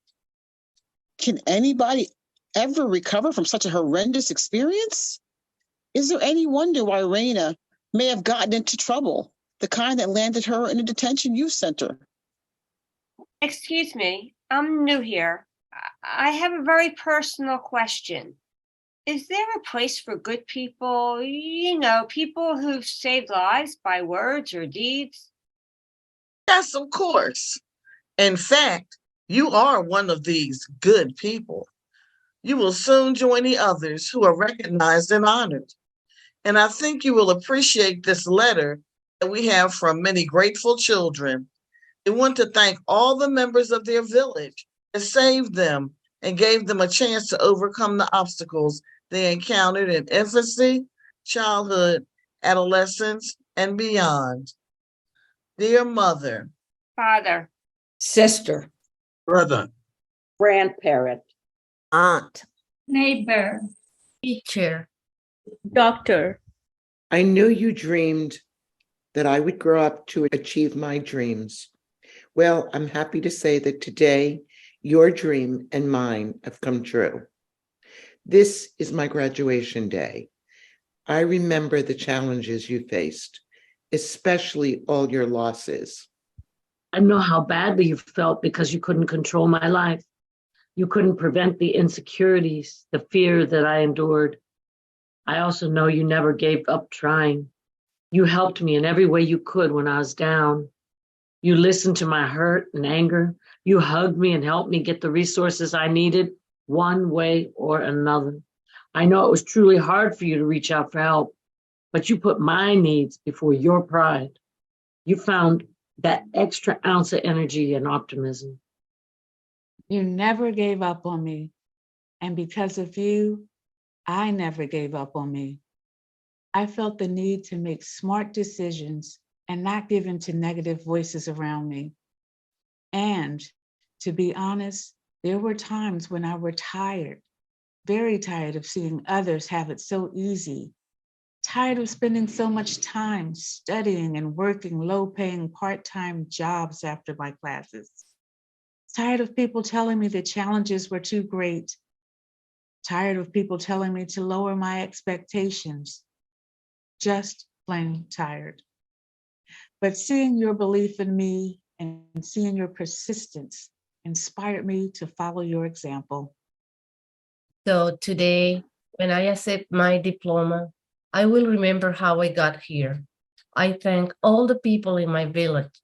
Can anybody ever recover from such a horrendous experience? Is there any wonder why Raina may have gotten into trouble, the kind that landed her in a detention youth center? Excuse me, I'm new here. I have a very personal question. Is there a place for good people, people who've saved lives by words or deeds? Yes, of course. In fact, you are one of these good people. You will soon join the others who are recognized and honored. And I think you will appreciate this letter that we have from many grateful children. They want to thank all the members of their village that saved them and gave them a chance to overcome the obstacles they encountered in infancy, childhood, adolescence, and beyond. Dear mother, Father, Sister, Brother, grandparent, Aunt, Neighbor, Teacher, Doctor, I knew you dreamed that I would grow up to achieve my dreams. Well, I'm happy to say that today your dream and mine have come true. This is my graduation day. I remember the challenges you faced, especially all your losses. I know how badly you felt because you couldn't control my life. You couldn't prevent the insecurities, the fear that I endured. I also know you never gave up trying. You helped me in every way you could when I was down. You listened to my hurt and anger. You hugged me and helped me get the resources I needed one way or another. I know it was truly hard for you to reach out for help, but you put my needs before your pride. You found that extra ounce of energy and optimism. You never gave up on me. And because of you, I never gave up on me. I felt the need to make smart decisions and not give in to negative voices around me. And to be honest, there were times when I were tired, very tired of seeing others have it so easy, tired of spending so much time studying and working low-paying part-time jobs after my classes, tired of people telling me the challenges were too great, tired of people telling me to lower my expectations, just plain tired. But seeing your belief in me and seeing your persistence inspired me to follow your example. So today, when I accept my diploma, I will remember how I got here. I thank all the people in my village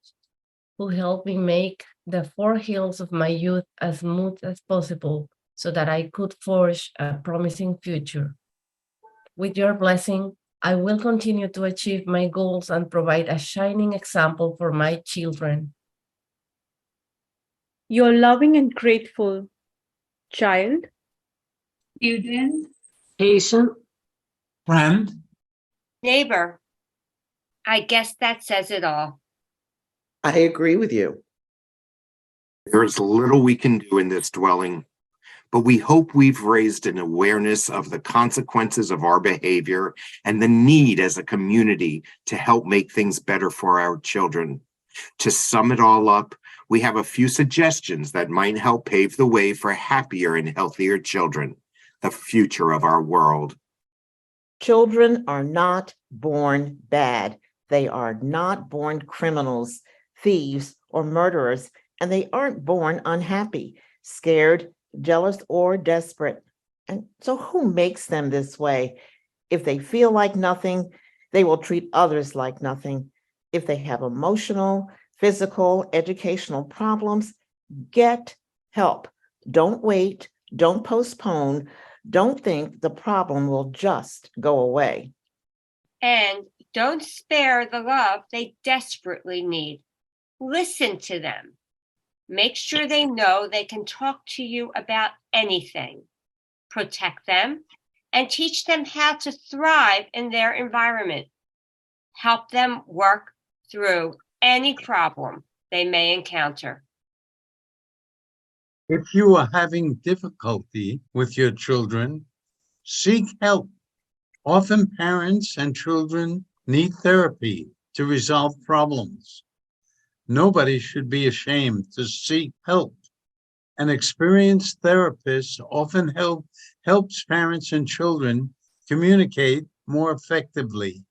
who helped me make the 4 hills of my youth as smooth as possible so that I could forge a promising future. With your blessing, I will continue to achieve my goals and provide a shining example for my children. you're loving and grateful. Child, student, Patient, friend, neighbor. I guess that says it all. I agree with you. There is little we can do in this dwelling, but we hope we've raised an awareness of the consequences of our behavior and the need as a community to help make things better for our children. To sum it all up, we have a few suggestions that might help pave the way for happier and healthier children, the future of our world. children are not born bad. They are not born criminals, thieves, or murderers, and they aren't born unhappy, scared, jealous, or desperate. And so who makes them this way? If they feel like nothing, they will treat others like nothing. If they have emotional, physical, educational problems, get help. Don't wait, don't postpone, don't think the problem will just go away. And don't spare the love they desperately need. Listen to them. Make sure they know they can talk to you about anything. Protect them and teach them how to thrive in their environment. Help them work through any problem they may encounter. If you are having difficulty with your children, seek help. Often parents and children need therapy to resolve problems. Nobody should be ashamed to seek help. An experienced therapist often helps parents and children communicate more effectively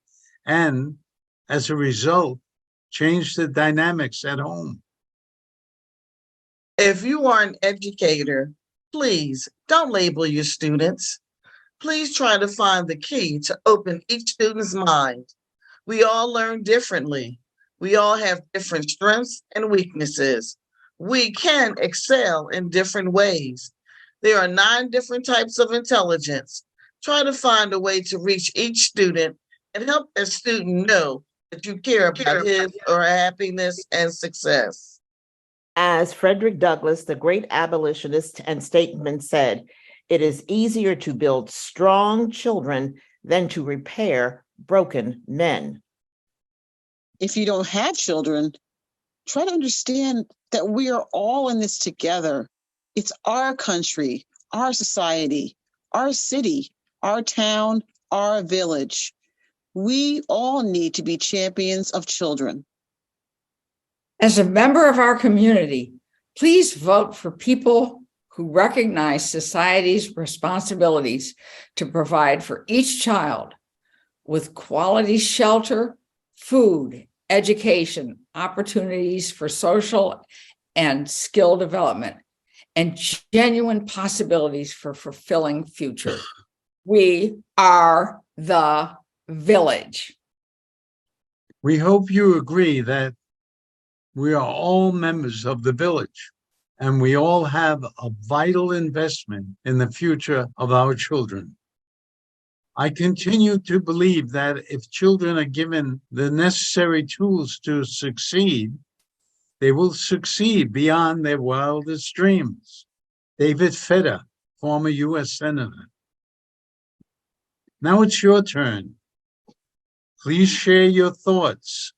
and, as a result, change the dynamics at home. If you are an educator, please don't label your students. Please try to find the key to open each student's mind. We all learn differently. We all have different strengths and weaknesses. We can excel in different ways. There are 9 different types of intelligence. Try to find a way to reach each student and help that student know that you care about his or her happiness and success. As Frederick Douglass, the great abolitionist and statesman, said, it is easier to build strong children than to repair broken men. If you don't have children, try to understand that we are all in this together. It's our country, our society, our city, our town, our village. We all need to be champions of children. As a member of our community, please vote for people who recognize society's responsibilities to provide for each child with quality shelter, food, education, opportunities for social and skill development, and genuine possibilities for fulfilling future. We are the village. We hope you agree that we are all members of the village, and we all have a vital investment in the future of our children. I continue to believe that if children are given the necessary tools to succeed, they will succeed beyond their wildest dreams. David Fetter, former U.S. Senator. Now it's your turn. Please share your thoughts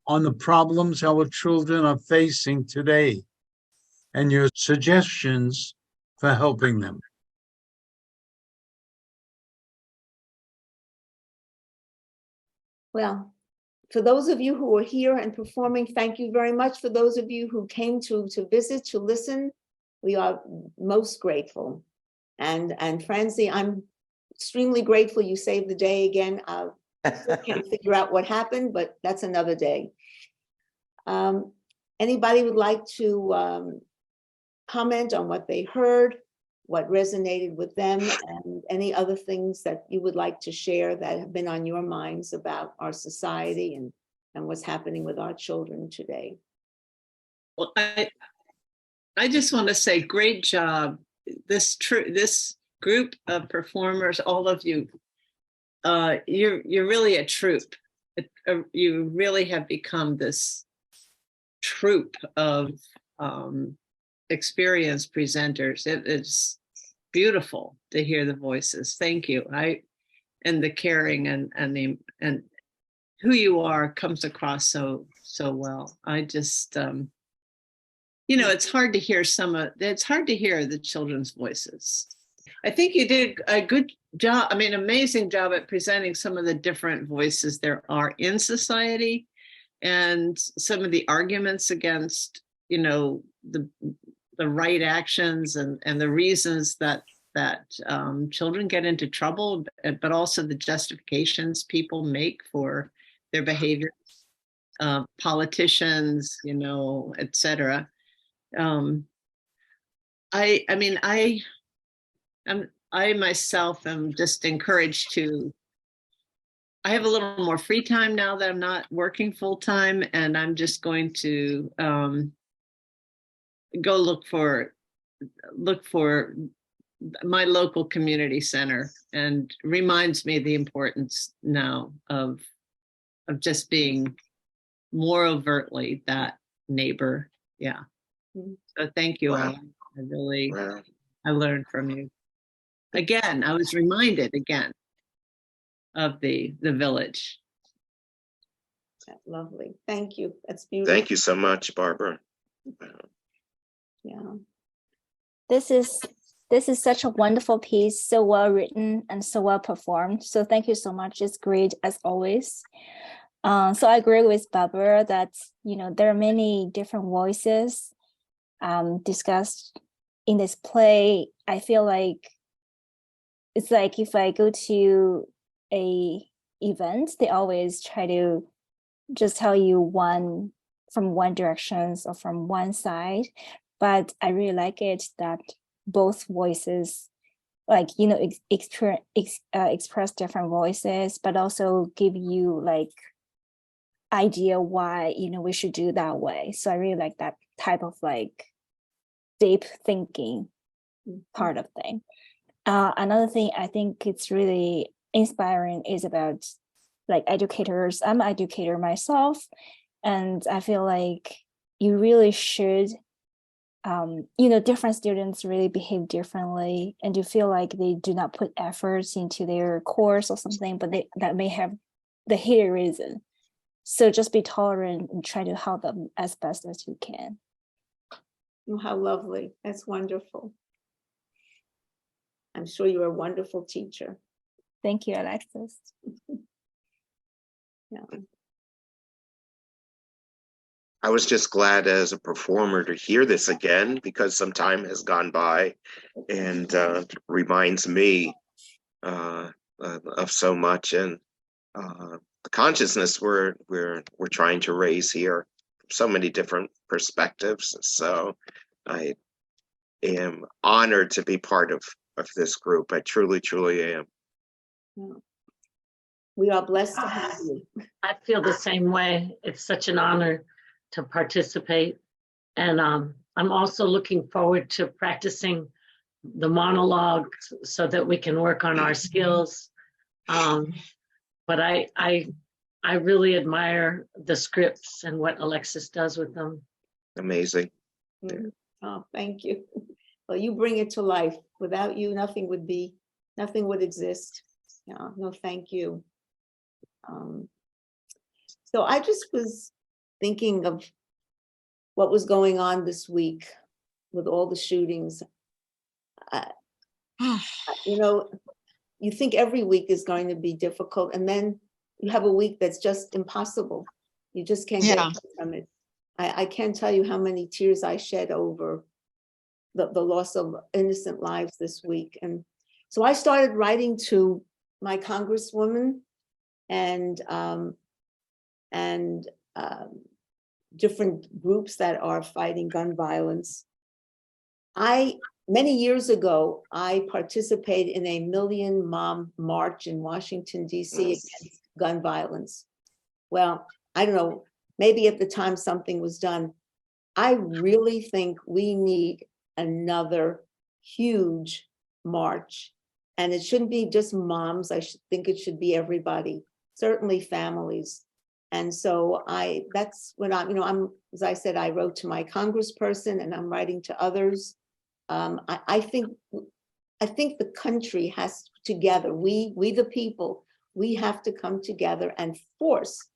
on the problems our children are facing today and your suggestions for helping them. Well, for those of you who are here and performing, thank you very much. For those of you who came to visit, to listen, we are most grateful. And Francie, I'm extremely grateful you saved the day again. I can't figure out what happened, but that's another day. Anybody would like to comment on what they heard, what resonated with them, and any other things that you would like to share that have been on your minds about our society and what's happening with our children today? Well, I just want to say, great job. This group of performers, all of you, you're really a troupe. You really have become this troupe of experienced presenters. It's beautiful to hear the voices. Thank you. And the caring and who you are comes across so well. I just it's hard to hear it's hard to hear the children's voices. I think you did a good job, amazing job at presenting some of the different voices there are in society and some of the arguments against, the right actions and the reasons that children get into trouble, but also the justifications people make for their behavior, politicians, et cetera. I myself am just encouraged I have a little more free time now that I'm not working full time, and I'm just going to go look for my local community center, and reminds me the importance now of just being more overtly that neighbor. Yeah. So thank you, Wow. Ellen. I really, Wow. I learned from you. Again, I was reminded again of the village. That's lovely. Thank you. That's beautiful. Thank you so much, Barbara. Yeah. This is such a wonderful piece, so well written and so well performed. So thank you so much. It's great as always. So I agree with Barbara that there are many different voices discussed in this play. I feel like it's like if I go to a event, they always try to just tell you from one direction or from one side. But I really like it that both voices, express different voices, but also give you idea why we should do that way. So I really like that type of deep thinking part of thing. Another thing I think it's really inspiring is about educators. I'm an educator myself, and I feel like you really should different students really behave differently, and you feel like they do not put efforts into their course or something, but that may have the hidden reason. So just be tolerant and try to help them as best as you can. Oh, how lovely. That's wonderful. I'm sure you're a wonderful teacher. Thank you, Alexis. Yeah. I was just glad as a performer to hear this again, because some time has gone by and reminds me of so much, and the consciousness we're trying to raise here, so many different perspectives. So I am honored to be part of this group. I truly, truly am. Yeah. We are blessed to have you. I feel the same way. It's such an honor to participate. And I'm also looking forward to practicing the monologue so that we can work on our skills. But I really admire the scripts and what Alexis does with them. Amazing. Mm-hmm. Oh, thank you. Well, you bring it to life. Without you, nothing would exist. Yeah, no, thank you. So I just was thinking of what was going on this week with all the shootings. You think every week is going to be difficult, and then you have a week that's just impossible. You just can't get away from it. I can't tell you how many tears I shed over the loss of innocent lives this week. And so I started writing to my congresswoman and different groups that are fighting gun violence. Many years ago, I participated in a Million Mom March in Washington, D.C. against gun violence. Well, I don't know, maybe at the time something was done. I really think we need another huge march. And it shouldn't be just moms. I think it should be everybody, certainly families. And so that's when I'm, as I said, I wrote to my congressperson and I'm writing to others. I think the country has together, we the people, we have to come together and force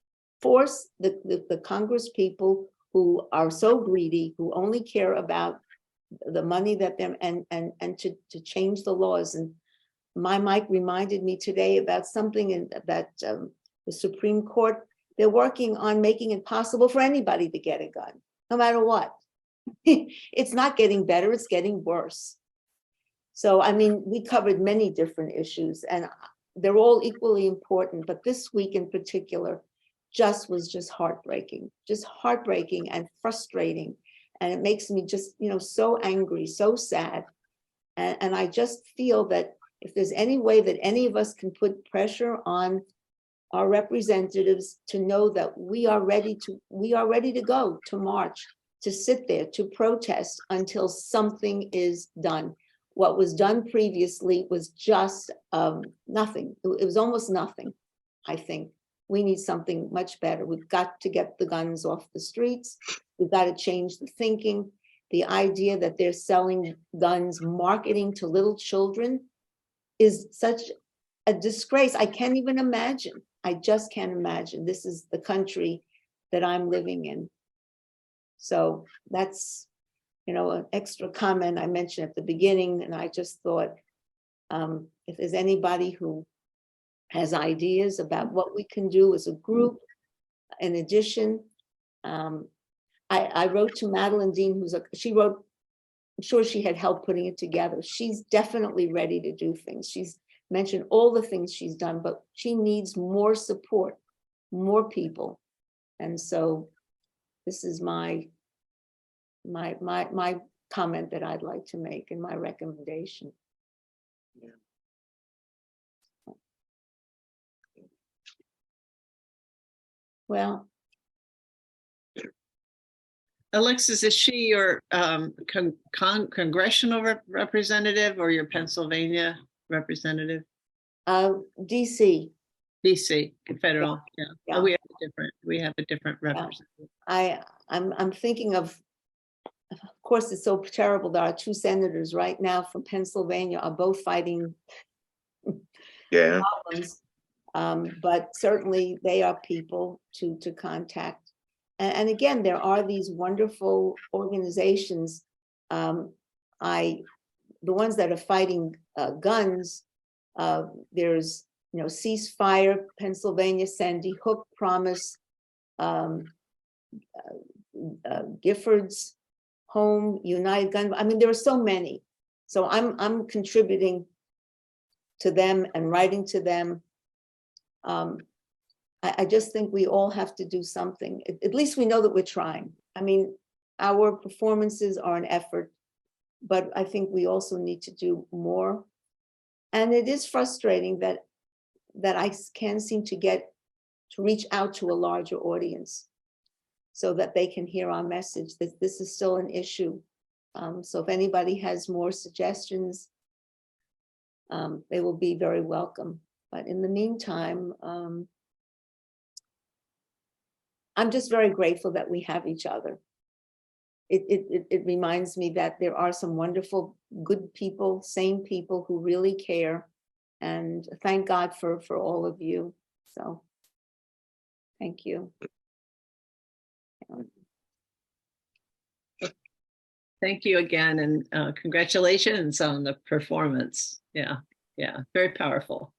the Congress people who are so greedy, who only care about the money that they're and to change the laws. And my mic reminded me today about something that the Supreme Court, they're working on making it possible for anybody to get a gun, no matter what. It's not getting better, it's getting worse. So, I mean, we covered many different issues and they're all equally important, but this week in particular was just heartbreaking and frustrating. And it makes me just, so angry, so sad. And I just feel that if there's any way that any of us can put pressure on our representatives to know that we are ready to go to march, to sit there, to protest until something is done. What was done previously was just nothing. It was almost nothing, I think. We need something much better. We've got to get the guns off the streets. We've got to change the thinking. the idea that they're selling guns, marketing to little children is such a disgrace. I can't even imagine. I just can't imagine. This is the country that I'm living in. So that's, you know, an extra comment I mentioned at the beginning. And I just thought, if there's anybody who has ideas about what we can do as a group, in addition, I wrote to Madeline Dean, she wrote, I'm sure she had help putting it together. She's definitely ready to do things. She's mentioned all the things she's done, but she needs more support, more people. And so this is my comment that I'd like to make and my recommendation. Well, Alexis, is she your congressional representative or your Pennsylvania representative? DC. DC, federal, yeah. Yeah. Oh, we have a different representative. I'm thinking of course, it's so terrible that our two senators right now from Pennsylvania are both fighting problems. But certainly they are people to contact. And again, there are these wonderful organizations. The ones that are fighting guns, there's, you know, Ceasefire Pennsylvania, Sandy Hook Promise, Gifford's Home, United Gun. I mean, there are so many. So I'm contributing to them and writing to them. I just think we all have to do something. At least we know that we're trying. I mean, our performances are an effort, but I think we also need to do more. And it is frustrating that I can't seem to reach out to a larger audience so that they can hear our message, that this is still an issue. So if anybody has more suggestions, they will be very welcome. But in the meantime, I'm just very grateful that we have each other. It reminds me that there are some wonderful, good people, sane people who really care. And thank God for all of you. So thank you. Thank you again, and congratulations on the performance. Yeah, very powerful.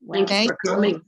Well, Thanks for coming.